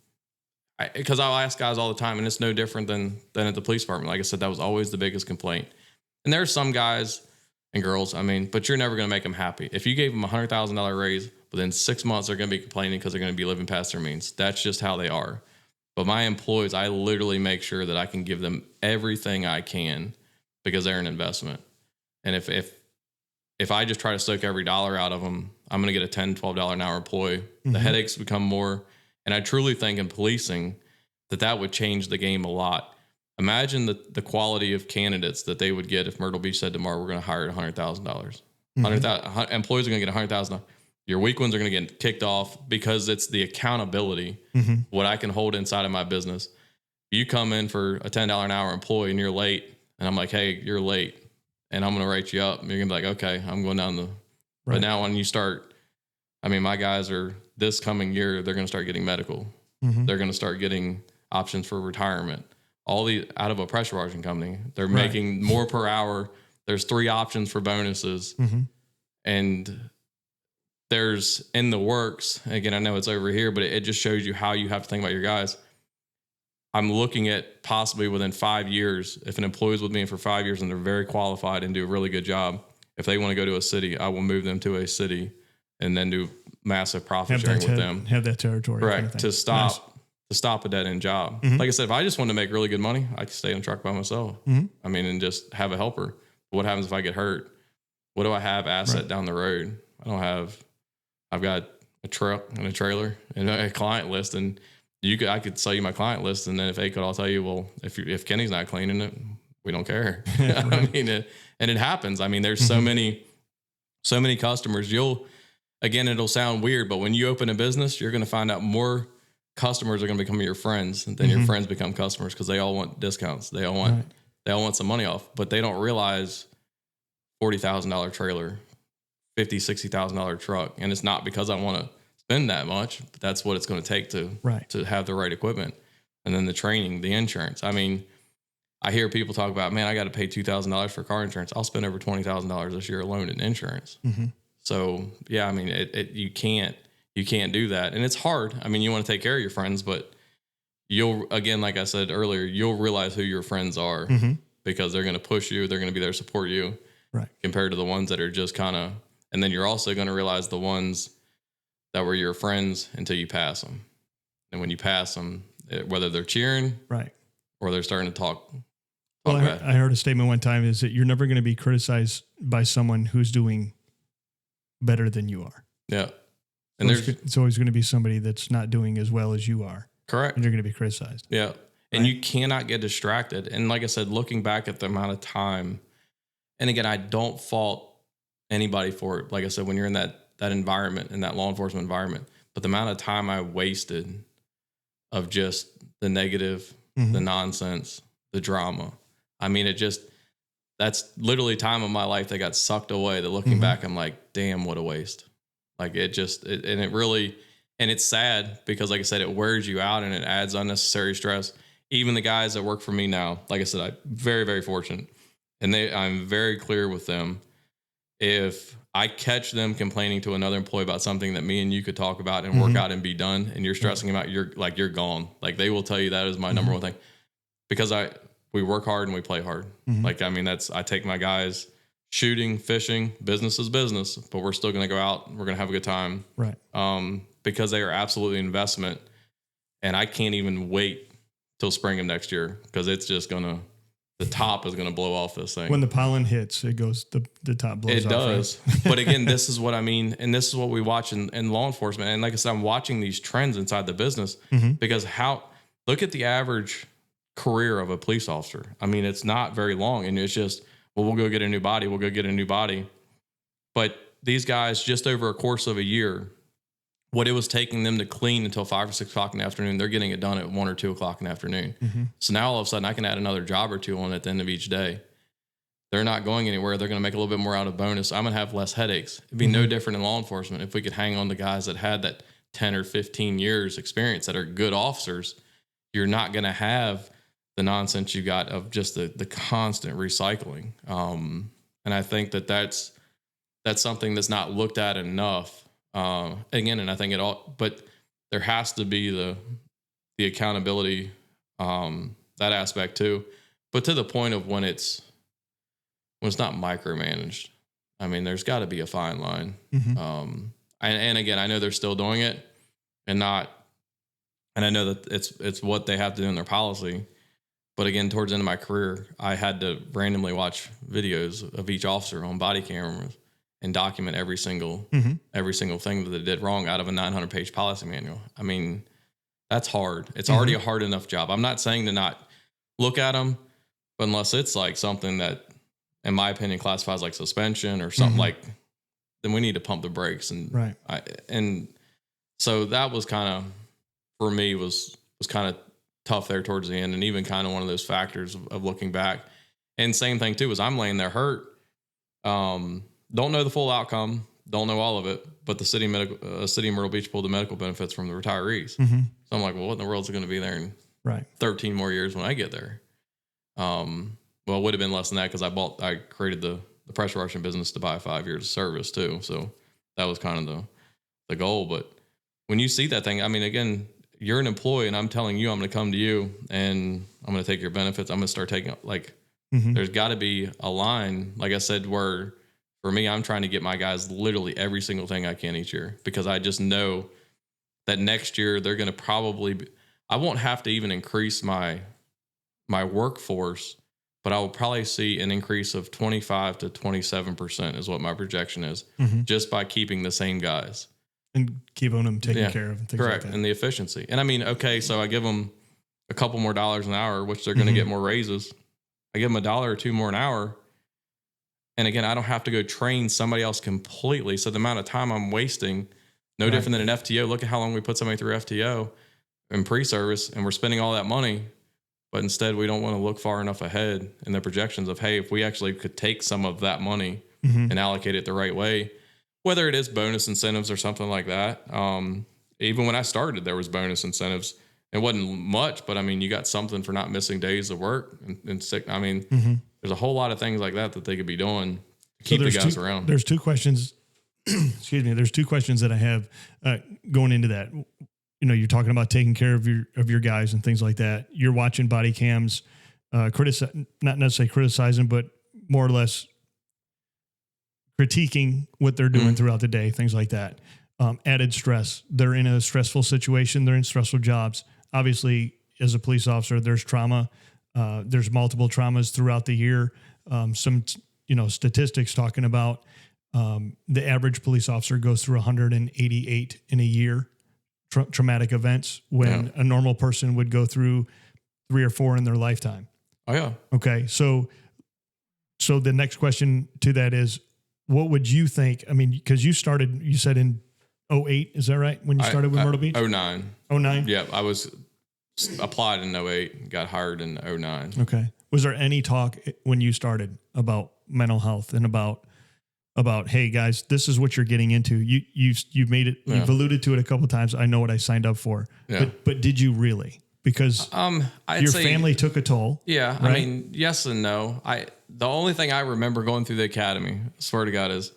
Because I'll ask guys all the time, and it's no different than at the police department. Like I said, that was always the biggest complaint. And there's some guys and girls, but you're never going to make them happy. If you gave them $100,000 raise, within 6 months, they're going to be complaining because they're going to be living past their means. That's just how they are. But my employees, I literally make sure that I can give them everything I can because they're an investment. And if I just try to soak every dollar out of them, I'm going to get a $10, $12 an hour employee. The headaches become more. And I truly think in policing that would change the game a lot. Imagine the quality of candidates that they would get if Myrtle Beach said tomorrow, we're going to hire at $100,000. Employees are going to get $100,000. Your weak ones are going to get kicked off because it's the accountability, what I can hold inside of my business. You come in for a $10 an hour employee and you're late, and I'm like, hey, you're late, and I'm going to write you up. And you're going to be like, okay, I'm going down But now when you start, my guys are, this coming year, they're going to start getting medical. They're going to start getting options for retirement. All out of a pressure washing company. They're making more per hour. There's 3 options for bonuses. And there's in the works. Again, I know it's over here, but it just shows you how you have to think about your guys. I'm looking at possibly within 5 years, if an employee's with me for 5 years and they're very qualified and do a really good job, if they want to go to a city, I will move them to a city and then do massive profit sharing with them. Have that territory. Correct. Kind of to stop a dead end job. Like I said, if I just wanted to make really good money, I could stay in a truck by myself. And just have a helper. What happens if I get hurt? What do I have asset down the road? I've got a truck and a trailer and a client list, and I could sell you my client list. And then if they could, I'll tell you, well, if Kenny's not cleaning it, we don't care. And it happens. There's so many customers. It'll sound weird, but when you open a business, you're going to find out more customers are going to become your friends, and then your friends become customers because they all want discounts. They all want some money off, but they don't realize $40,000 trailer, $50,000, $60,000 truck. And it's not because I want to spend that much, but that's what it's going to take to have the right equipment. And then the training, the insurance. I hear people talk about, man, I got to pay $2,000 for car insurance. I'll spend over $20,000 this year alone in insurance. So yeah, you can't do that. And it's hard. You want to take care of your friends, but again, like I said earlier, you'll realize who your friends are because they're going to push you. They're going to be there to support you compared to the ones that are just kind of, and then you're also going to realize the ones that were your friends until you pass them. And when you pass them, whether they're cheering or they're starting to talk bad. I heard a statement one time is that you're never going to be criticized by someone who's doing better than you are. Yeah. And it's always going to be somebody that's not doing as well as you are. Correct. And you're going to be criticized. Yeah. And you cannot get distracted. And like I said, looking back at the amount of time, and again, I don't fault anybody for it. Like I said, when you're in that environment, in that law enforcement environment, but the amount of time I wasted of just the negative, the nonsense, the drama. I mean, that's literally time of my life that got sucked away, that looking back, I'm like, damn, what a waste. Like and it's sad because like I said, it wears you out and it adds unnecessary stress. Even the guys that work for me now, like I said, I'm very, very fortunate. And I'm very clear with them. If I catch them complaining to another employee about something that me and you could talk about and work out and be done, and you're stressing them out, you're gone. Like they will tell you that is my number one thing, because we work hard and we play hard. Like, I mean, I take my guys shooting, fishing, business is business, but we're still going to go out and we're going to have a good time. Right. Because they are absolutely an investment, and I can't even wait till spring of next year, because it's just the top is going to blow off this thing. When the pollen hits, it goes, the top blows off. It does. Right? But again, this is what I mean. And this is what we watch in law enforcement. And like I said, I'm watching these trends inside the business, because look at the average career of a police officer. I mean, it's not very long, and it's just, well, we'll go get a new body. We'll go get a new body. But these guys, just over a course of a year, what it was taking them to clean until 5 or 6 o'clock in the afternoon, they're getting it done at 1 or 2 o'clock in the afternoon. So now all of a sudden I can add another job or two on at the end of each day. They're not going anywhere. They're going to make a little bit more out of bonus. I'm going to have less headaches. It'd be no different in law enforcement if we could hang on to guys that had that 10 or 15 years experience, that are good officers. You're not going to have the nonsense you got of just the constant recycling. And I think that's something that's not looked at enough. Again, and I think but there has to be the accountability, that aspect too, but to the point of when it's not micromanaged. I mean, there's got to be a fine line. And again, I know they're still doing it, and I know that it's what they have to do in their policy. But again, towards the end of my career, I had to randomly watch videos of each officer on body cameras and document every single thing that they did wrong out of a 900-page policy manual. I mean, that's hard. It's already a hard enough job. I'm not saying to not look at them, but unless it's like something that, in my opinion, classifies like suspension or something then we need to pump the brakes. And and so that was kind of, for me, was kind of tough there towards the end, and even kind of one of those factors of looking back. And same thing too, is I'm laying there hurt. Don't know the full outcome, don't know all of it, but the city of Myrtle Beach pulled the medical benefits from the retirees. So I'm like, well, what in the world is going to be there in 13 more years when I get there? Well, it would have been less than that, because I created the pressure washing business to buy 5 years of service too. So that was kind of the goal. But when you see that thing, I mean, again, you're an employee, and I'm telling you, I'm going to come to you and I'm going to take your benefits. I'm going to start taking, there's got to be a line, like I said, where for me, I'm trying to get my guys literally every single thing I can each year, because I just know that next year they're going to probably I won't have to even increase my workforce, but I will probably see an increase of 25 to 27% is what my projection is, just by keeping the same guys. And keeping them taken care of and things like that. And the efficiency. And I mean, okay, so I give them a couple more dollars an hour, which they're going to get more raises. I give them $1 or $2 more an hour. And again, I don't have to go train somebody else completely. So the amount of time I'm wasting, no different than an FTO. Look at how long we put somebody through FTO and pre-service, and we're spending all that money. But instead, we don't want to look far enough ahead in the projections of, hey, if we actually could take some of that money and allocate it the right way, whether it is bonus incentives or something like that. Even when I started, there was bonus incentives. It wasn't much, but I mean, you got something for not missing days of work and sick. I mean, there's a whole lot of things like that they could be doing to keep the guys around. There's 2 questions. Excuse me. There's 2 questions that I have going into that. You know, you're talking about taking care of your guys and things like that. You're watching body cams, not necessarily criticizing, but more or less critiquing what they're doing throughout the day, things like that. Added stress. They're in a stressful situation. They're in stressful jobs. Obviously, as a police officer, there's trauma. There's multiple traumas throughout the year. Some statistics talking about the average police officer goes through 188 in a year traumatic events when a normal person would go through 3 or 4 in their lifetime. Oh yeah. Okay. So the next question to that is, what would you think? I mean, because you said in 2008, is that right? When you started with Myrtle Beach? 2009. 2009? Yeah. I was applied in 2008, got hired in 2009. Okay. Was there any talk when you started about mental health and about, hey guys, this is what you're getting into. You've made it, you've alluded to it a couple of times. I know what I signed up for, but did you really? Because your family took a toll. Yeah. Right? I mean, yes and no. The only thing I remember going through the academy, I swear to God, is,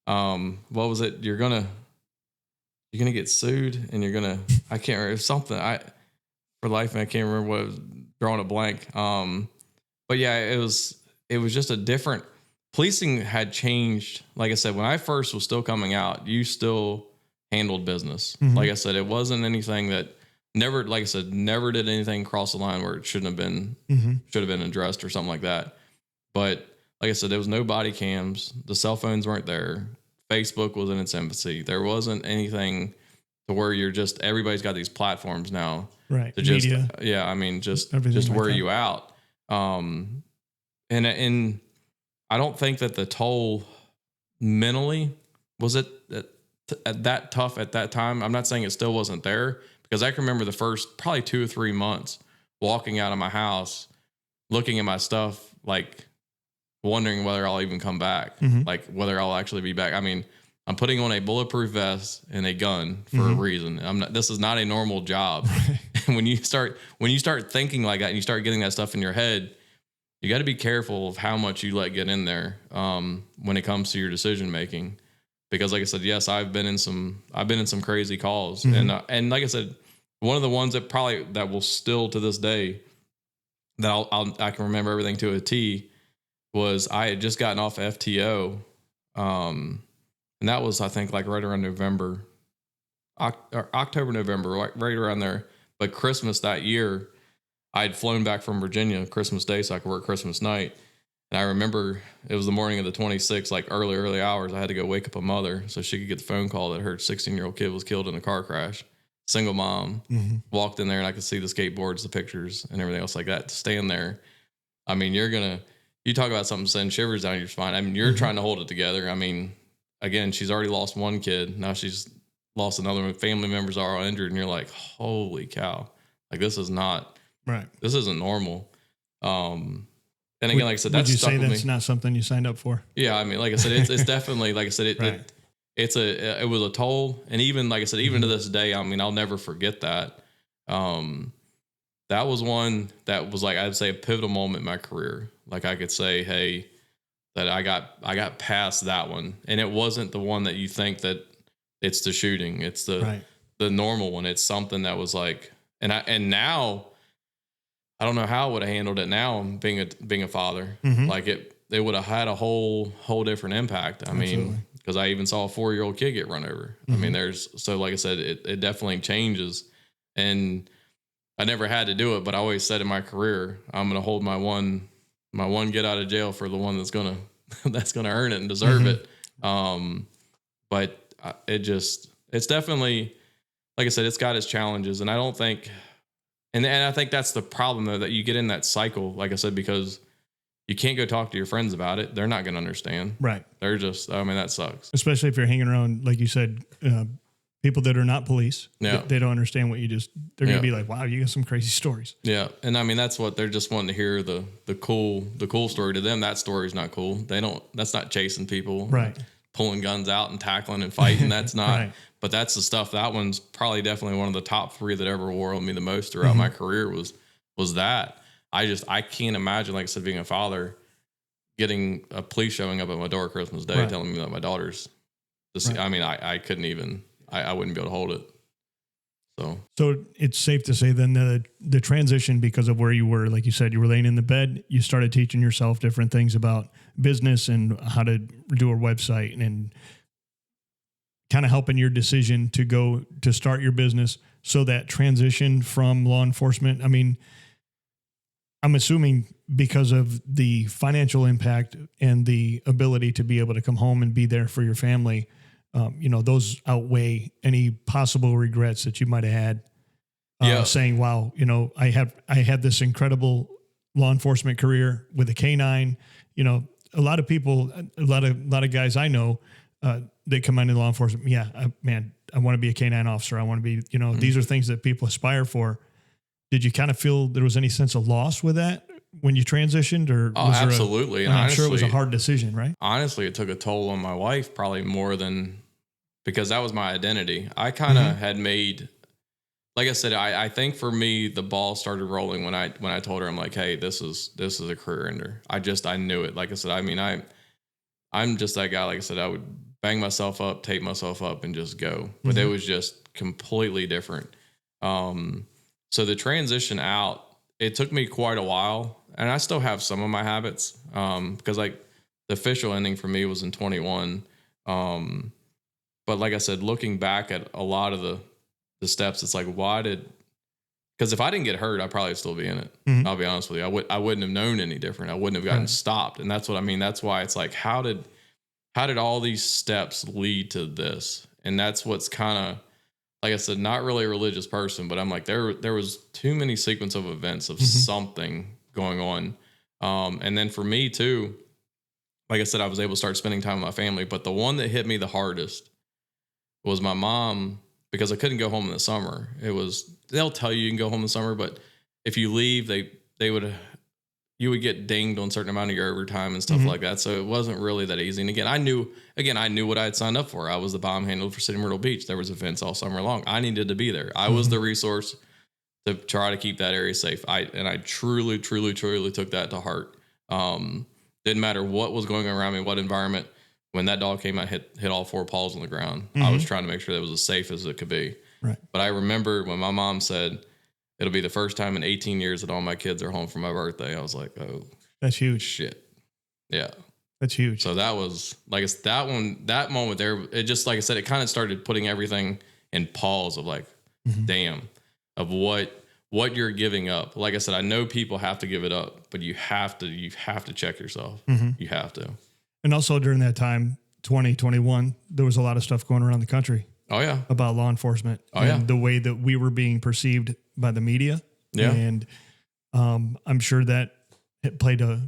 what was it? You're going to get sued and I can't remember something. For life, I can't remember what it was, drawing a blank. But yeah, it was just a different, policing had changed. Like I said, when I first was still coming out, you still handled business. Mm-hmm. Like I said, it wasn't anything that never did anything cross the line where it shouldn't have been, should have been addressed or something like that. But like I said, there was no body cams. The cell phones weren't there. Facebook was in its infancy. There wasn't anything to where everybody's got these platforms now. Right. To just, media. yeah, I mean, just Everything wear like you out. And I don't think that the toll mentally was at that tough at that time. I'm not saying it still wasn't there, because I can remember the first probably 2 or 3 months walking out of my house, looking at my stuff, like wondering whether I'll even come back, like whether I'll actually be back. I mean, I'm putting on a bulletproof vest and a gun for a reason. This is not a normal job. And when you start thinking like that and you start getting that stuff in your head, you got to be careful of how much you let get in there when it comes to your decision making. Because like I said, yes, I've been in some crazy calls, and like I said, one of the ones that will still to this day that I can remember everything to a T was I had just gotten off FTO, and that was, I think, like right around October, November, right around there. But Christmas that year, I had flown back from Virginia Christmas Day so I could work Christmas night. And I remember it was the morning of the 26th, like early hours. I had to go wake up a mother so she could get the phone call that her 16-year-old kid was killed in a car crash. Single mom. Walked in there and I could see the skateboards, the pictures, and everything else like that. To stand there, I mean, you talk about something sending shivers down your spine. I mean, you're trying to hold it together. I mean, again, she's already lost one kid. Now she's lost another. Family members are all injured, and you're like, holy cow. Like, this is not right. This isn't normal. And again, like I said, that's would you say that's not something you signed up for? Yeah, I mean, like I said, it's definitely, like I said, it was a toll, and even like I said, even to this day, I mean, I'll never forget that. That was one that was like, I'd say a pivotal moment in my career. Like I could say, hey, that I got past that one, and it wasn't the one that you think that it's the shooting, it's the normal one. It's something that was like, and now. I don't know how I would have handled it now being a father. Like it would have had a whole different impact. I mean, because I even saw a 4-year-old kid get run over. I mean, like I said, it definitely changes. And I never had to do it, but I always said in my career, I'm going to hold my one get out of jail for the one that's going to earn it and deserve it. But it's definitely, like I said, it's got its challenges, and I don't think, and I think that's the problem though, that you get in that cycle, like I said, because you can't go talk to your friends about it. They're not going to understand. Right. They're just, I mean, that sucks. Especially if you're hanging around, like you said, people that are not police. Yeah. They don't understand what they're going to be like, wow, you got some crazy stories. Yeah. And I mean, that's what they're just wanting to hear, the cool story. To them, that story is not cool. That's not chasing people. Right. Pulling guns out and tackling and fighting. That's not, right. But that's the stuff. That one's probably definitely one of the top 3 that ever wore on me the most throughout my career was that. I can't imagine, like I said, being a father, getting a police showing up at my door Christmas Day, telling me that my daughter's, I mean, I couldn't even, I wouldn't be able to hold it. So it's safe to say then the transition, because of where you were, like you said, you were laying in the bed, you started teaching yourself different things about business and how to do a website, and kind of helping your decision to go to start your business. So that transition from law enforcement, I mean, I'm assuming because of the financial impact and the ability to be able to come home and be there for your family, those outweigh any possible regrets that you might have had. Saying, wow, I had this incredible law enforcement career with a canine. A lot of people, a lot of guys I know, they come into law enforcement. Yeah, I want to be a canine officer. I want to be, these are things that people aspire for. Did you kind of feel there was any sense of loss with that when you transitioned, or was absolutely? I'm sure it was a hard decision, right? Honestly, it took a toll on my wife, probably more than, because that was my identity. I kind of had made, like I said, I think for me, the ball started rolling when I told her, I'm like, hey, this is a career ender. I knew it. Like I said, I'm just that guy. Like I said, I would bang myself up, tape myself up, and just go. But it was just completely different. So the transition out, it took me quite a while, and I still have some of my habits, because like the official ending for me was in 21. But like I said, looking back at a lot of the steps, it's like, because if I didn't get hurt, I'd probably still be in it. I'll be honest with you. I wouldn't have known any different. I wouldn't have gotten stopped. And that's what I mean. That's why it's like, how did all these steps lead to this? And that's what's kind of, like I said, not really a religious person, but I'm like, there was too many sequence of events of something going on. And then for me too, like I said, I was able to start spending time with my family, but the one that hit me the hardest was my mom, because I couldn't go home in the summer. They'll tell you can go home in the summer, but if you leave, you would get dinged on a certain amount of your overtime and stuff like that. So it wasn't really that easy. And again, I knew what I had signed up for. I was the bomb handler for City of Myrtle Beach. There was events all summer long. I needed to be there. I was the resource to try to keep that area safe. I truly, truly, truly took that to heart. Didn't matter what was going on around me, what environment. When that dog came out, hit all four paws on the ground. I was trying to make sure that it was as safe as it could be. Right. But I remember when my mom said, it'll be the first time in 18 years that all my kids are home for my birthday. I was like, oh, that's huge. Shit. Yeah. That's huge. So that was like, it's that moment there, it just, like I said, it kind of started putting everything in pause of like, damn, of what you're giving up. Like I said, I know people have to give it up, but you have to check yourself. You have to. And also during that time, 2021, there was a lot of stuff going around the country. Oh yeah. About law enforcement. And the way that we were being perceived by the media. Yeah. And I'm sure that it played a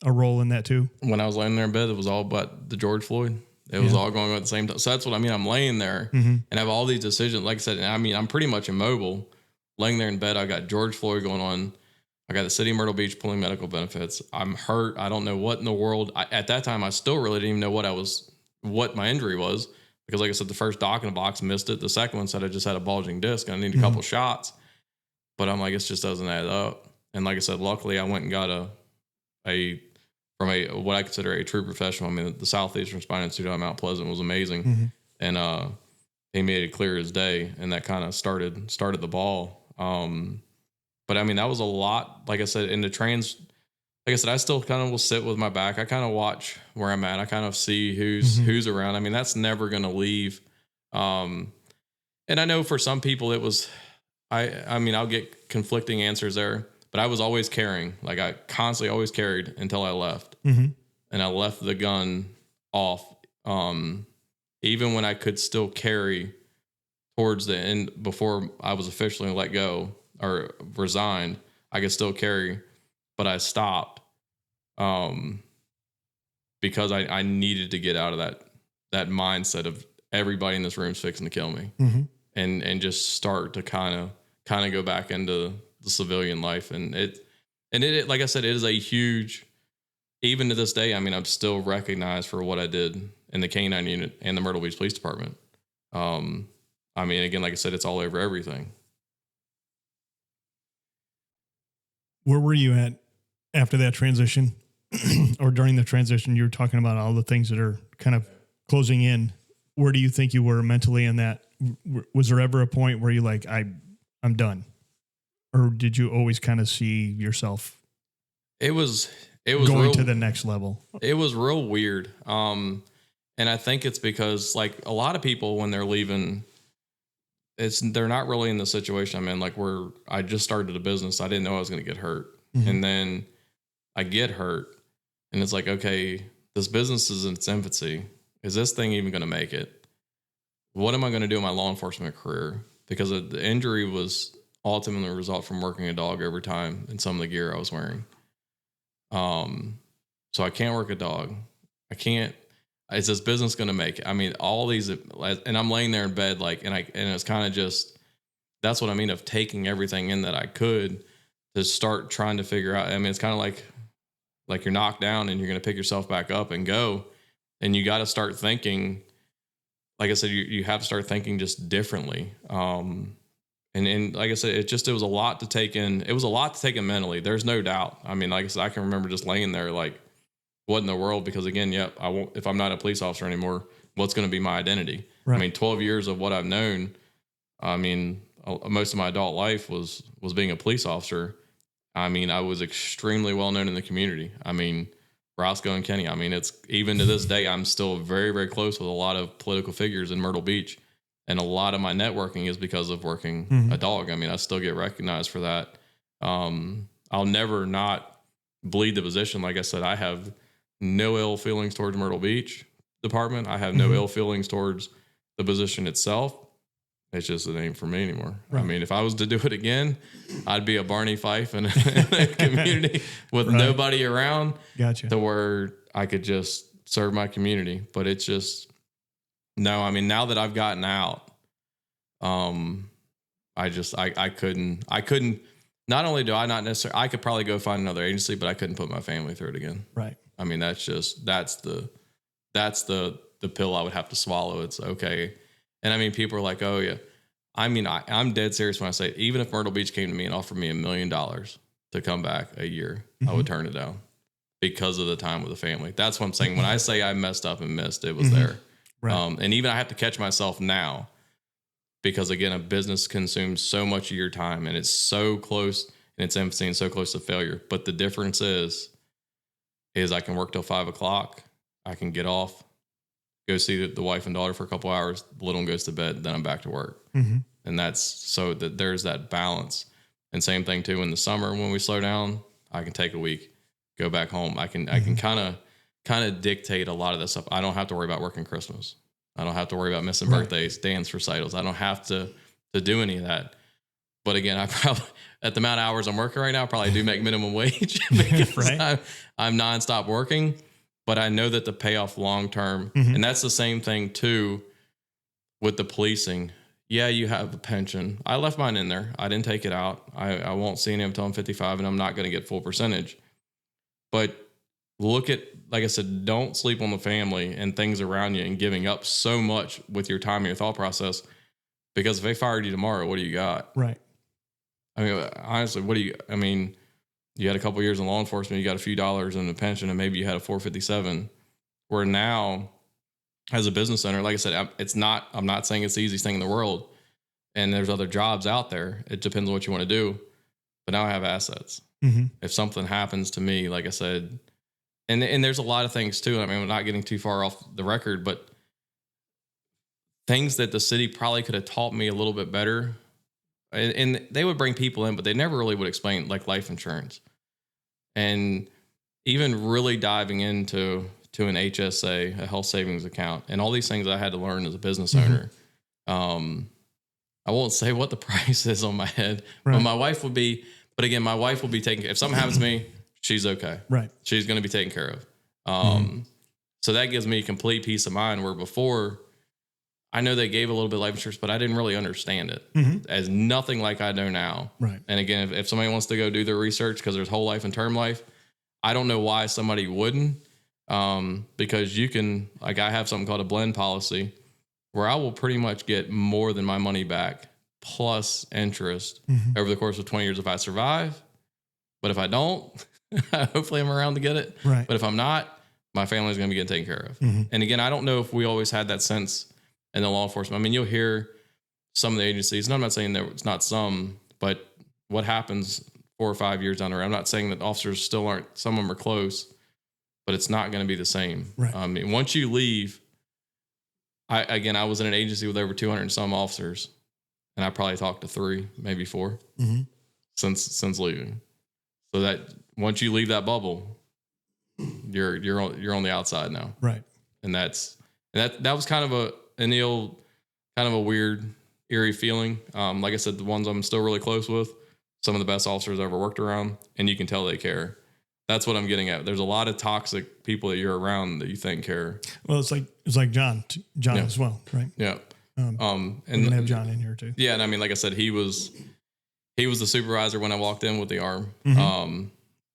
role in that too. When I was laying there in bed, it was all but the George Floyd. It was all going on at the same time. So that's what I mean. I'm laying there and I have all these decisions. Like I said, I'm pretty much immobile, laying there in bed. I got George Floyd going on. I got the City of Myrtle Beach pulling medical benefits. I'm hurt. I don't know what in the world. At that time, I still really didn't even know what my injury was. Because like I said, the first doc in the box missed it. The second one said I just had a bulging disc and I need a couple shots. But I'm like, it just doesn't add up. And like I said, luckily I went and got from what I consider a true professional. I mean, the Southeastern Spine Institute out of Mount Pleasant was amazing. And he made it clear as day. And that kind of started the ball. But I mean, that was a lot. Like I said, like I said, I still kind of will sit with my back. I kind of watch where I'm at. I kind of see who's around. I mean, that's never going to leave. And I know for some people it was, I mean, I'll get conflicting answers there, but I was always carrying. Like I constantly always carried until I left. And I left the gun off. Even when I could still carry towards the end before I was officially let go or resigned, I could still carry, but I stopped because I needed to get out of that mindset of everybody in this room's fixing to kill me and just start to kind of go back into the civilian life. And it, like I said, it is a huge, even to this day, I mean, I'm still recognized for what I did in the K-9 unit and the Myrtle Beach Police Department. I mean, again, like I said, it's all over everything. Where were you at after that transition or during the transition? You were talking about all the things that are kind of closing in. Where do you think you were mentally in that? Was there ever a point where you're like, I'm done? Or did you always kind of see yourself? It was going to the next level. It was real weird. And I think it's because like a lot of people, when they're leaving, they're not really in the situation I'm in. Like I just started a business. I didn't know I was going to get hurt. And then I get hurt and it's like, okay, this business is in its infancy. Is this thing even going to make it? what am I going to do in my law enforcement career? Because the injury was ultimately a result from working a dog over time and some of the gear I was wearing. So I can't work a dog. I can't. Is this business going to make it? I mean, all these, and I'm laying there in bed, like, and it's kind of just, that's what I mean of taking everything in that I could to start trying to figure out. I mean, it's kind of like you're knocked down and you're going to pick yourself back up and go, and you got to start thinking, like I said, you have to start thinking just differently. And like I said, it was a lot to take in. It was a lot to take in mentally. There's no doubt. I mean, like I said, I can remember just laying there like, what in the world? Because again, I won't, if I'm not a police officer anymore, what's going to be my identity? Right. I mean, 12 years of what I've known. I mean, most of my adult life was being a police officer. I mean, I was extremely well known in the community. I mean, Roscoe and Kenny. I mean, it's even to this day, I'm still very, very close with a lot of political figures in Myrtle Beach. And a lot of my networking is because of working a dog. I mean, I still get recognized for that. I'll never not bleed the position. Like I said, I have no ill feelings towards Myrtle Beach Department. I have no ill feelings towards the position itself. It's just it ain't for me anymore. Right. I mean, if I was to do it again, I'd be a Barney Fife in a community with nobody around. Gotcha. To where I could just serve my community. But it's just, no, I mean, now that I've gotten out, I couldn't, not only do I not necessarily, I could probably go find another agency, but I couldn't put my family through it again. Right. I mean, that's the pill I would have to swallow. It's okay. And I mean, people are like, oh yeah. I mean, I'm dead serious when I say, even if Myrtle Beach came to me and offered me $1 million to come back a year, I would turn it down because of the time with the family. That's what I'm saying. When I say I messed up and missed, it was there. Right. And even I have to catch myself now because again, a business consumes so much of your time and it's so close in its infancy and so close to failure. But the difference is I can work till 5:00. I can get off, go see the wife and daughter for a couple hours. The little one goes to bed. Then I'm back to work. And that's so that there's that balance. And same thing too, in the summer, when we slow down, I can take a week, go back home. I can kind of dictate a lot of this stuff. I don't have to worry about working Christmas. I don't have to worry about missing birthdays, dance recitals. I don't have to do any of that. But again, I probably, at the amount of hours I'm working right now, I probably do make minimum wage because I'm nonstop working. But I know that the payoff long term, and that's the same thing too with the policing. Yeah, you have a pension. I left mine in there. I didn't take it out. I won't see any until I'm 55, and I'm not going to get full percentage. But look at, like I said, don't sleep on the family and things around you and giving up so much with your time and your thought process. Because if they fired you tomorrow, what do you got? Right. I mean, honestly, you had a couple years in law enforcement, you got a few dollars in the pension, and maybe you had a 457. Where now, as a business owner, like I said, I'm not saying it's the easiest thing in the world. And there's other jobs out there. It depends on what you want to do. But now I have assets. If something happens to me, like I said, and there's a lot of things too. I mean, I'm not getting too far off the record, but things that the city probably could have taught me a little bit better. And they would bring people in, but they never really would explain like life insurance. And even really diving into an HSA, a health savings account, and all these things I had to learn as a business owner. I won't say what the price is on my head, but my wife would be, taking, if something happens to me, she's okay. Right. She's going to be taken care of. So that gives me complete peace of mind, where before I know they gave a little bit of life insurance, but I didn't really understand it as nothing like I know now. Right. And again, if somebody wants to go do their research, because there's whole life and term life, I don't know why somebody wouldn't. Because you can, like, I have something called a blend policy where I will pretty much get more than my money back plus interest over the course of 20 years if I survive. But if I don't, hopefully I'm around to get it. Right. But if I'm not, my family's going to be getting taken care of. And again, I don't know if we always had that sense in the law enforcement. I mean, you'll hear some of the agencies, and I'm not saying that it's not some, but what happens 4 or 5 years down the road, I'm not saying that officers still aren't, some of them are close, but it's not going to be the same. Right. I mean, once you leave, I was in an agency with over 200 and some officers, and I probably talked to 3, maybe 4 since leaving. So that once you leave that bubble, you're on the outside now. Right. And that was kind of an ill kind of a weird, eerie feeling. Like I said, the ones I'm still really close with, some of the best officers I ever worked around, and you can tell they care. That's what I'm getting at. There's a lot of toxic people that you're around that you think care. Well, it's like John as well, right? Yeah. And we're gonna have John in here too. Yeah, and I mean, like I said, he was the supervisor when I walked in with the arm. Mm-hmm.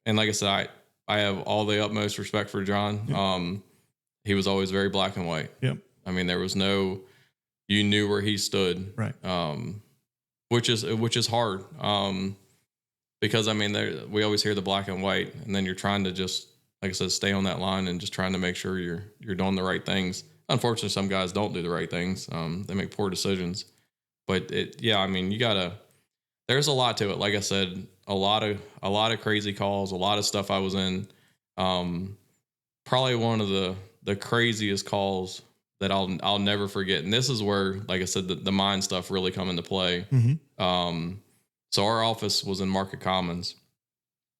And like I said, I have all the utmost respect for John. Yep. He was always very black and white. Yep. I mean, there was no, you knew where he stood. Right. Which is hard. Because I mean, we always hear the black and white, and then you're trying to just, like I said, stay on that line and just trying to make sure you're doing the right things. Unfortunately, some guys don't do the right things. They make poor decisions. But I mean, there's a lot to it. Like I said, a lot of crazy calls, a lot of stuff I was in. Probably one of the craziest calls that I'll never forget. And this is where, like I said, the mind stuff really come into play. Mm-hmm. So our office was in Market Commons,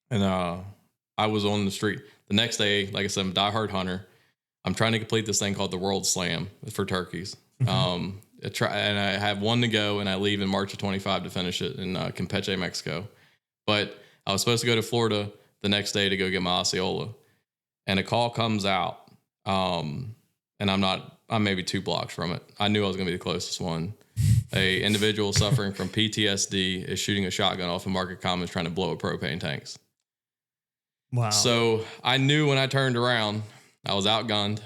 and I was on the street. The next day, like I said, I'm a diehard hunter. I'm trying to complete this thing called the World Slam for turkeys. Mm-hmm. And I have one to go, and I leave in March of 25 to finish it in Campeche, Mexico. But I was supposed to go to Florida the next day to go get my Osceola, and a call comes out, and I'm maybe 2 blocks from it. I knew I was going to be the closest one. A individual suffering from PTSD is shooting a shotgun off of Market Commons trying to blow up propane tanks. Wow. So I knew when I turned around, I was outgunned.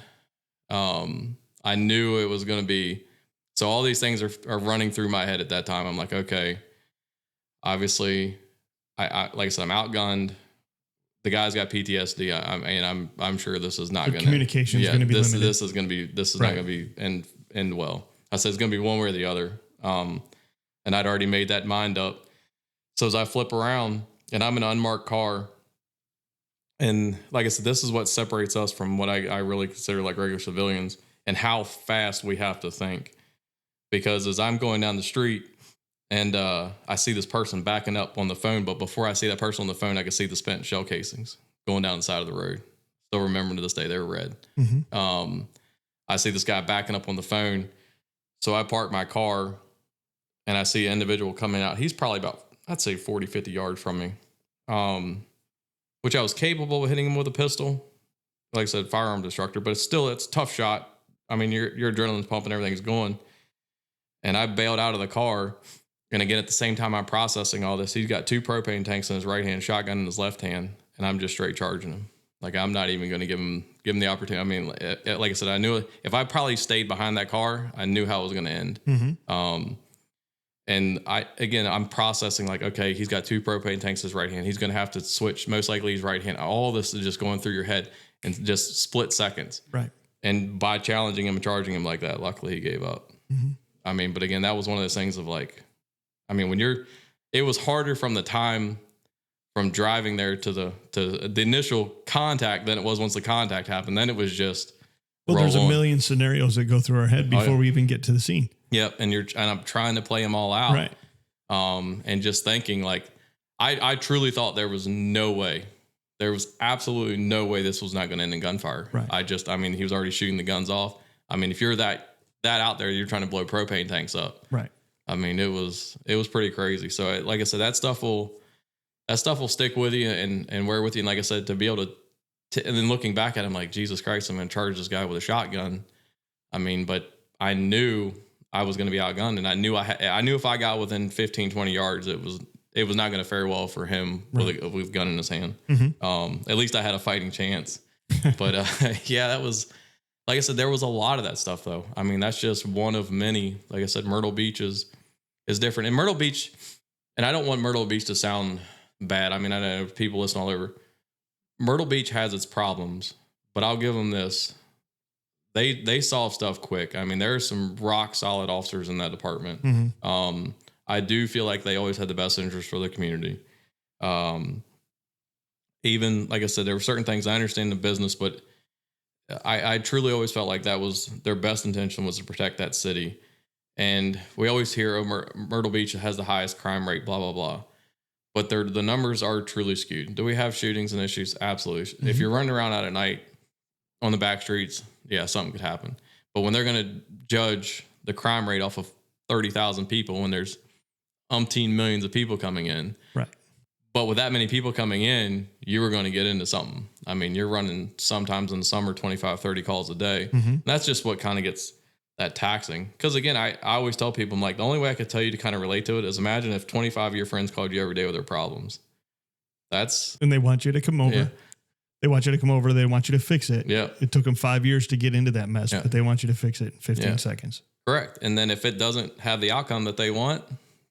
I knew it was going to be, so all these things are running through my head at that time. I'm like, okay, obviously I like I said, I'm outgunned. The guy's got PTSD. I'm sure this is not going to, communication is going to be limited. This is not going to be end well. I said, it's going to be one way or the other. And I'd already made that mind up. So as I flip around and I'm in an unmarked car, and like I said, this is what separates us from what I really consider like regular civilians and how fast we have to think. Because as I'm going down the street and I see this person backing up on the phone, but before I see that person on the phone, I can see the spent shell casings going down the side of the road. Still remember to this day, they were red. Mm-hmm. I see this guy backing up on the phone. So I park my car and I see an individual coming out. He's probably about, I'd say 40, 50 yards from me, which I was capable of hitting him with a pistol. Like I said, firearms instructor, but it's a tough shot. I mean, your adrenaline's pumping, everything's going. And I bailed out of the car. And again, at the same time I'm processing all this, he's got 2 propane tanks in his right hand, shotgun in his left hand, and I'm just straight charging him. Like, I'm not even going to give him the opportunity. I mean, like I said, I knew if I probably stayed behind that car, I knew how it was going to end. Mm-hmm. And I'm processing like, okay, he's got 2 propane tanks in his right hand. He's going to have to switch. Most likely he's right hand. All this is just going through your head in just split seconds. Right. And by challenging him and charging him like that, luckily he gave up. Mm-hmm. I mean, but again, that was one of those things of like, I mean, it was harder from the time from driving there to the initial contact than it was once the contact happened. Then it was just, well, there's a million scenarios that go through our head before we even get to the scene. Yep. And I'm trying to play them all out. Right. And just thinking like, I truly thought there was no way. There was absolutely no way this was not going to end in gunfire. Right. I mean, he was already shooting the guns off. I mean, if you're that out there, you're trying to blow propane tanks up. Right. I mean, it was pretty crazy. So like I said, that stuff will stick with you and wear with you. And like I said, to be able to and then looking back at him like, Jesus Christ, I'm going to charge this guy with a shotgun. I mean, but I knew I was going to be outgunned, and I knew if I got within 15, 20 yards, it was not going to fare well for him with a gun in his hand. Mm-hmm. At least I had a fighting chance. But yeah, that was, like I said, there was a lot of that stuff though. I mean, that's just one of many. Like I said, Myrtle Beach is different. And Myrtle Beach, and I don't want Myrtle Beach to sound bad. I mean, I know people listen all over. Myrtle Beach has its problems, but I'll give them this. They solve stuff quick. I mean, there are some rock solid officers in that department. Mm-hmm. I do feel like they always had the best interest for the community. Even, like I said, there were certain things I understand in business, but I truly always felt like that was their best intention was to protect that city. And we always hear, oh, Myrtle Beach has the highest crime rate, blah, blah, blah. But the numbers are truly skewed. Do we have shootings and issues? Absolutely. Mm-hmm. If you're running around out at night on the back streets, yeah, something could happen. But when they're going to judge the crime rate off of 30,000 people when there's umpteen millions of people coming in. Right. But with that many people coming in, you were going to get into something. I mean, you're running sometimes in the summer 25, 30 calls a day. Mm-hmm. That's just what kind of gets that taxing. Because again, I always tell people, I'm like, the only way I could tell you to kind of relate to it is imagine if 25 of your friends called you every day with their problems. And they want you to come over. Yeah. They want you to come over. They want you to fix it. Yeah. It took them 5 years to get into that mess, but they want you to fix it in 15 seconds. Correct. And then if it doesn't have the outcome that they want,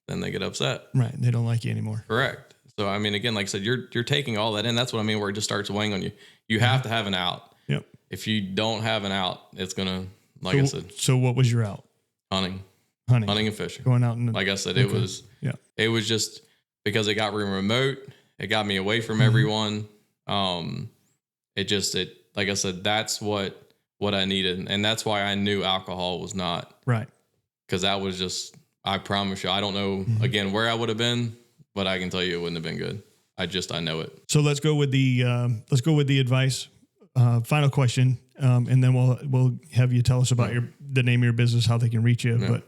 then they get upset. Right. They don't like you anymore. Correct. So, I mean, again, like I said, you're taking all that in. That's what I mean, where it just starts weighing on you. You have to have an out. Yep. If you don't have an out, it's going to, like I said. So what was your out? Hunting and fishing. Going out and like I said, it was just because it got remote. It got me away from everyone. Like I said, that's what I needed. And that's why I knew alcohol was not right. Cause that was just, I promise you, I don't know again where I would have been, but I can tell you it wouldn't have been good. I know it. So let's go with the advice. Final question. And then we'll have you tell us about the name of your business, how they can reach you. Yeah. But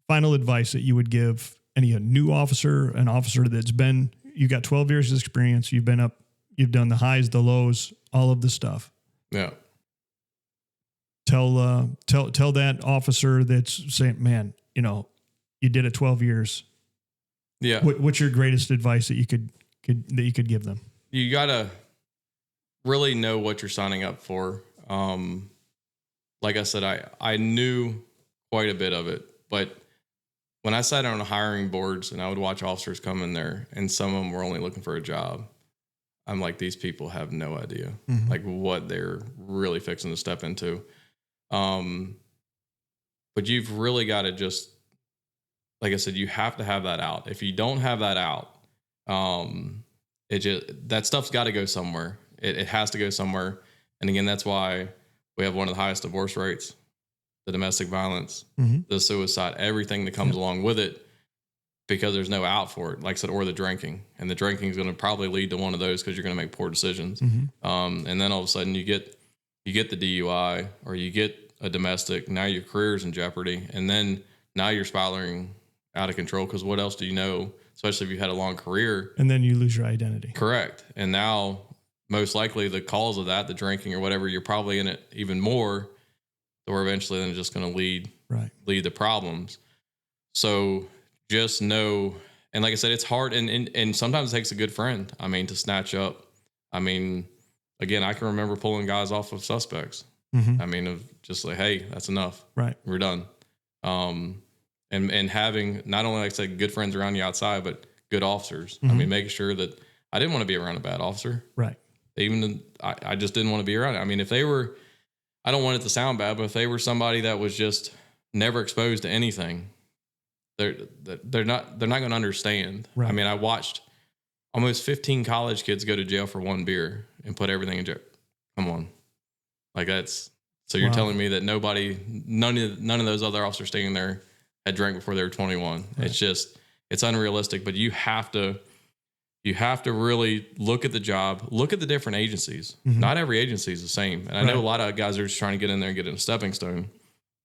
final advice that you would give any new officer, an officer that's you got 12 years of experience. You've been up, you've done the highs, the lows, all of the stuff. Yeah. Tell that officer that's saying, man, you did it 12 years. Yeah. What's your greatest advice that you could give them? You gotta really know what you're signing up for. Like I said, I knew quite a bit of it, but when I sat on hiring boards and I would watch officers come in there and some of them were only looking for a job, I'm like, these people have no idea like what they're really fixing to step into. But you've really got to just, like I said, you have to have that out. If you don't have that out, that stuff's got to go somewhere. It has to go somewhere. And again, that's why we have one of the highest divorce rates, the domestic violence, the suicide, everything that comes along with it, because there's no out for it, like I said, or the drinking. And the drinking is going to probably lead to one of those because you're going to make poor decisions. And then all of a sudden you get the DUI or you get a domestic. Now your career's in jeopardy. And then now you're spiraling out of control because what else do you know, especially if you had a long career. And then you lose your identity. Correct. And now most likely the cause of that, the drinking or whatever, you're probably in it even more, or eventually then it's just going to lead to problems. So just know, and like I said, it's hard, and sometimes it takes a good friend, to snatch up. Again, I can remember pulling guys off of suspects. Of just like, hey, that's enough. Right. We're done. And having not only, like I said, good friends around you outside, but good officers. Making sure that I didn't want to be around a bad officer. Right. I just didn't want to be around it. If they were, I don't want it to sound bad, but if they were somebody that was just never exposed to anything, they're not going to understand. Right. I watched almost 15 college kids go to jail for one beer and put everything in jail. Come on. Like that's, so you're telling me that none of those other officers staying there had drank before they were 21. Right. It's unrealistic, but you have to really look at the job, look at the different agencies. Not every agency is the same. And I know a lot of guys are just trying to get in there and get in a stepping stone.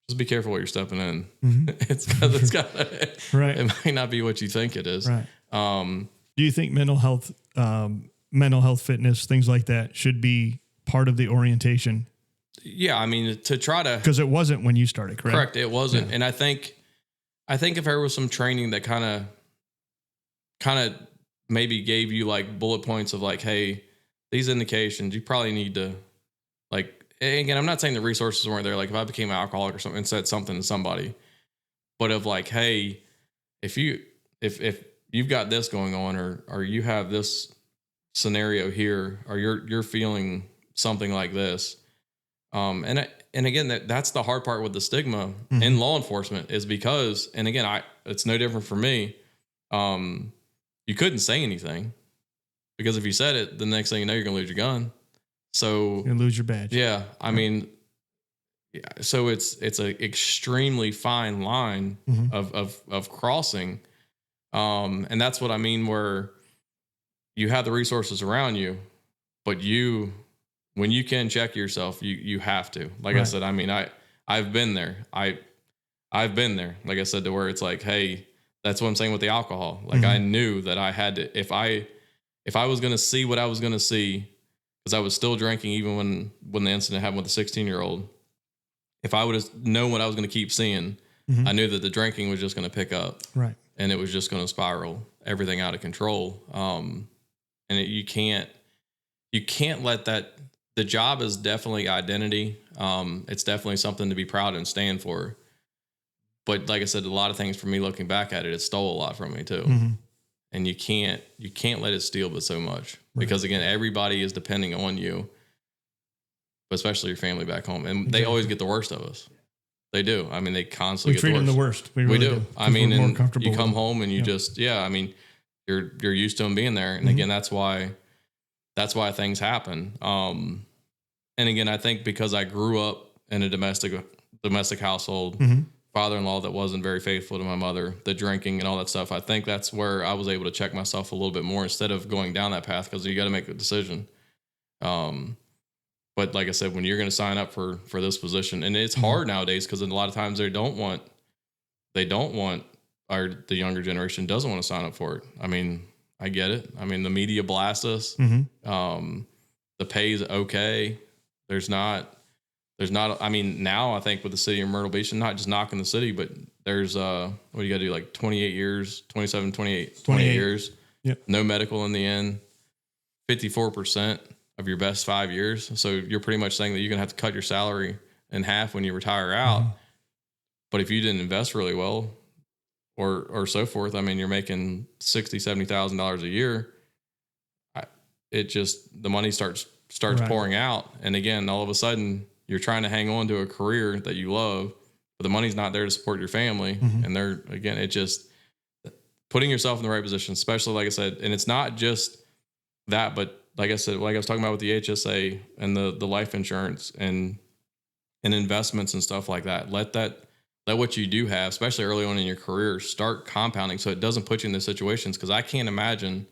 Just be careful what you're stepping in. It's got it might not be what you think it is. Right. Do you think mental health, fitness, things like that should be part of the orientation? Yeah. To try to, because it wasn't when you started, correct? Correct. It wasn't. Yeah. And I think if there was some training that kind of maybe gave you like bullet points of like, hey, these indications, you probably need to like, again, I'm not saying the resources weren't there. Like if I became an alcoholic or something and said something to somebody, but of like, hey, if you've got this going on or you have this scenario here, or you're feeling something like this. And again, that's the hard part with the stigma in law enforcement is because, and again, it's no different for me. You couldn't say anything because if you said it, the next thing you know, you're going to lose your gun. So you lose your badge. Yeah. So it's an extremely fine line of crossing. And that's what I mean, where you have the resources around you, but when you can check yourself, you have to, like I said, I've been there. I've been there, like I said, to where it's like, hey, that's what I'm saying with the alcohol. Like I knew that I had to, if I was going to see what I was going to see, because I was still drinking even when the incident happened with the 16-year-old. If I would have known what I was going to keep seeing, I knew that the drinking was just going to pick up, right, and it was just going to spiral everything out of control. You can't let that. The job is definitely identity. It's definitely something to be proud and stand for. But like I said, a lot of things for me looking back at it, it stole a lot from me too. And you can't let it steal but so much, because again, everybody is depending on you, especially your family back home. And they always get the worst of us. They do. I mean, they constantly get treat them the worst. We really do. I mean, and you come home and you just, I mean, you're used to them being there. And again, that's why things happen. And again, I think because I grew up in a domestic household, father-in-law that wasn't very faithful to my mother, the drinking and all that stuff, I think that's where I was able to check myself a little bit more instead of going down that path, because you got to make a decision. But like I said, when you're going to sign up for this position, and it's hard nowadays because a lot of times they don't want, or the younger generation doesn't want to sign up for it. I mean, I get it. I mean, the media blasts us. The pay is okay. There's not, I mean, now I think with the city of Myrtle Beach, and not just knocking the city, but there's, what do you got to do? Like 28 years, 27, 28 years. Yep. No medical in the end, 54% of your best 5 years. So you're pretty much saying that you're going to have to cut your salary in half when you retire out. But if you didn't invest really well or so forth, I mean, you're making $60,000, $70,000 a year. The money starts pouring out. And again, all of a sudden you're trying to hang on to a career that you love, but the money's not there to support your family. And it just putting yourself in the right position, especially like I said, and it's not just that, but like I said, like I was talking about with the HSA and the life insurance and investments and stuff like that, let what you do have, especially early on in your career, start compounding so it doesn't put you in those situations. Cause I can't imagine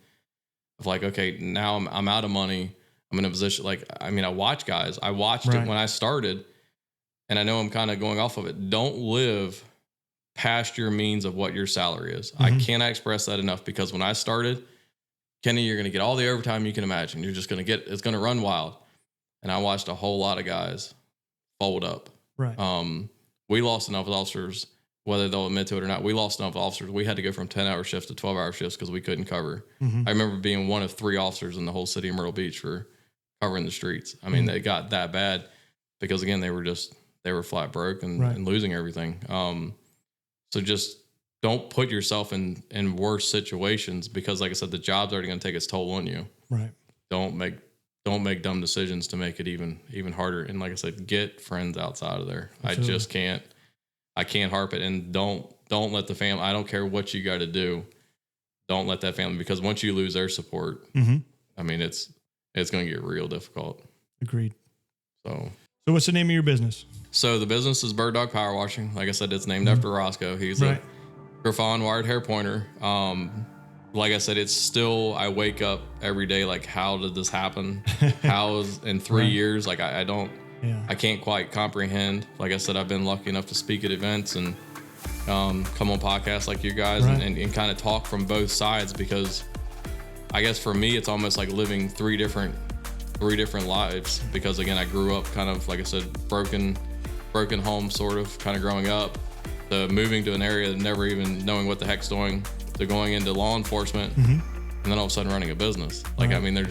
of like, okay, now I'm out of money. I'm in a position like, I mean, I watched it when I started, and I know I'm kind of going off of it. Don't live past your means of what your salary is. I cannot express that enough, because when I started, Kenny, you're going to get all the overtime you can imagine. You're just going to it's going to run wild. And I watched a whole lot of guys fold up. Right. We lost enough officers, whether they'll admit to it or not. We lost enough officers. We had to go from 10-hour shifts to 12-hour shifts because we couldn't cover. I remember being one of 3 officers in the whole city of Myrtle Beach for covering the streets. I mean, they got that bad because again, they were flat broke and losing everything. So just don't put yourself in worse situations, because like I said, the job's already going to take its toll on you. Right. Don't make dumb decisions to make it even harder. And like I said, get friends outside of there. Absolutely. I can't harp it. And don't let the family, I don't care what you got to do. Don't let that family, because once you lose their support, I mean, it's going to get real difficult. Agreed. So what's the name of your business? So the business is Bird Dog Power Washing. Like I said, it's named after Roscoe. He's a Griffon wired hair pointer. Like I said, it's still, I wake up every day like, how did this happen? How is in 3 years? Like I can't quite comprehend. Like I said, I've been lucky enough to speak at events and come on podcasts like you guys and kind of talk from both sides, because I guess for me, it's almost like living three different lives, because again, I grew up kind of, like I said, broken home, sort of kind of growing up, to moving to an area and never even knowing what the heck's doing, to going into law enforcement, and then all of a sudden running a business. Like, I mean, they've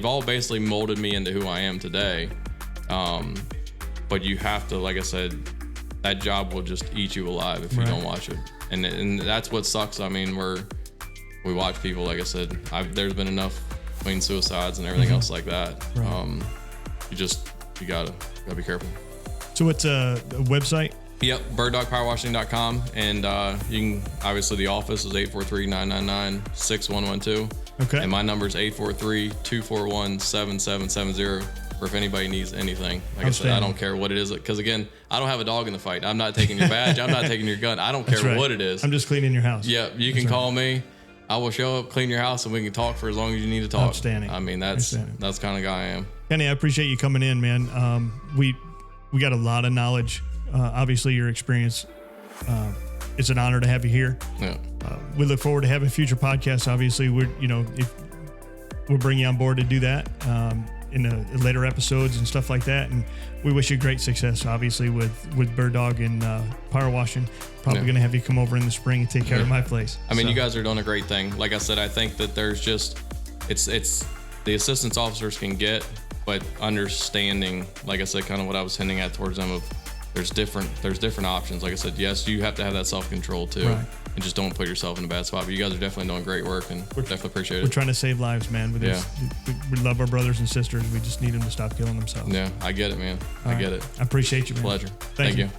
all basically molded me into who I am today. But you have to, like I said, that job will just eat you alive if you don't watch it. And that's what sucks. I mean, we watch people, like I said, there's been enough between suicides and everything else like that. You gotta be careful. So what's a website? Yep, birddogpowerwashing.com. And you can, obviously the office is 843-999-6112. Okay. And my number is 843-241-7770. Or if anybody needs anything, like I said, I don't care what it is. Because again, I don't have a dog in the fight. I'm not taking your badge. I'm not taking your gun. I don't care what it is. I'm just cleaning your house. Yep. You can call me. I will show up, clean your house, and we can talk for as long as you need to talk. Outstanding. I mean, that's kind of guy I am. Kenny, I appreciate you coming in, man. We got a lot of knowledge obviously your experience. It's an honor to have you here. Yeah. We look forward to having future podcasts. Obviously, if we'll bring you on board to do that in the later episodes and stuff like that. And we wish you great success, obviously, with Bird Dog and power washing. Probably going to have you come over in the spring and take care of my place. I mean, you guys are doing a great thing. Like I said, I think that there's just it's the assistance officers can get, but understanding, like I said, kind of what I was hinting at towards them of there's different options. Like I said, yes, you have to have that self-control too. Right. And just don't put yourself in a bad spot. But you guys are definitely doing great work, and we definitely appreciate it. We're trying to save lives, man. We love our brothers and sisters. We just need them to stop killing themselves. Yeah, I get it, man. I get it. I appreciate you, man. Pleasure. Thank you.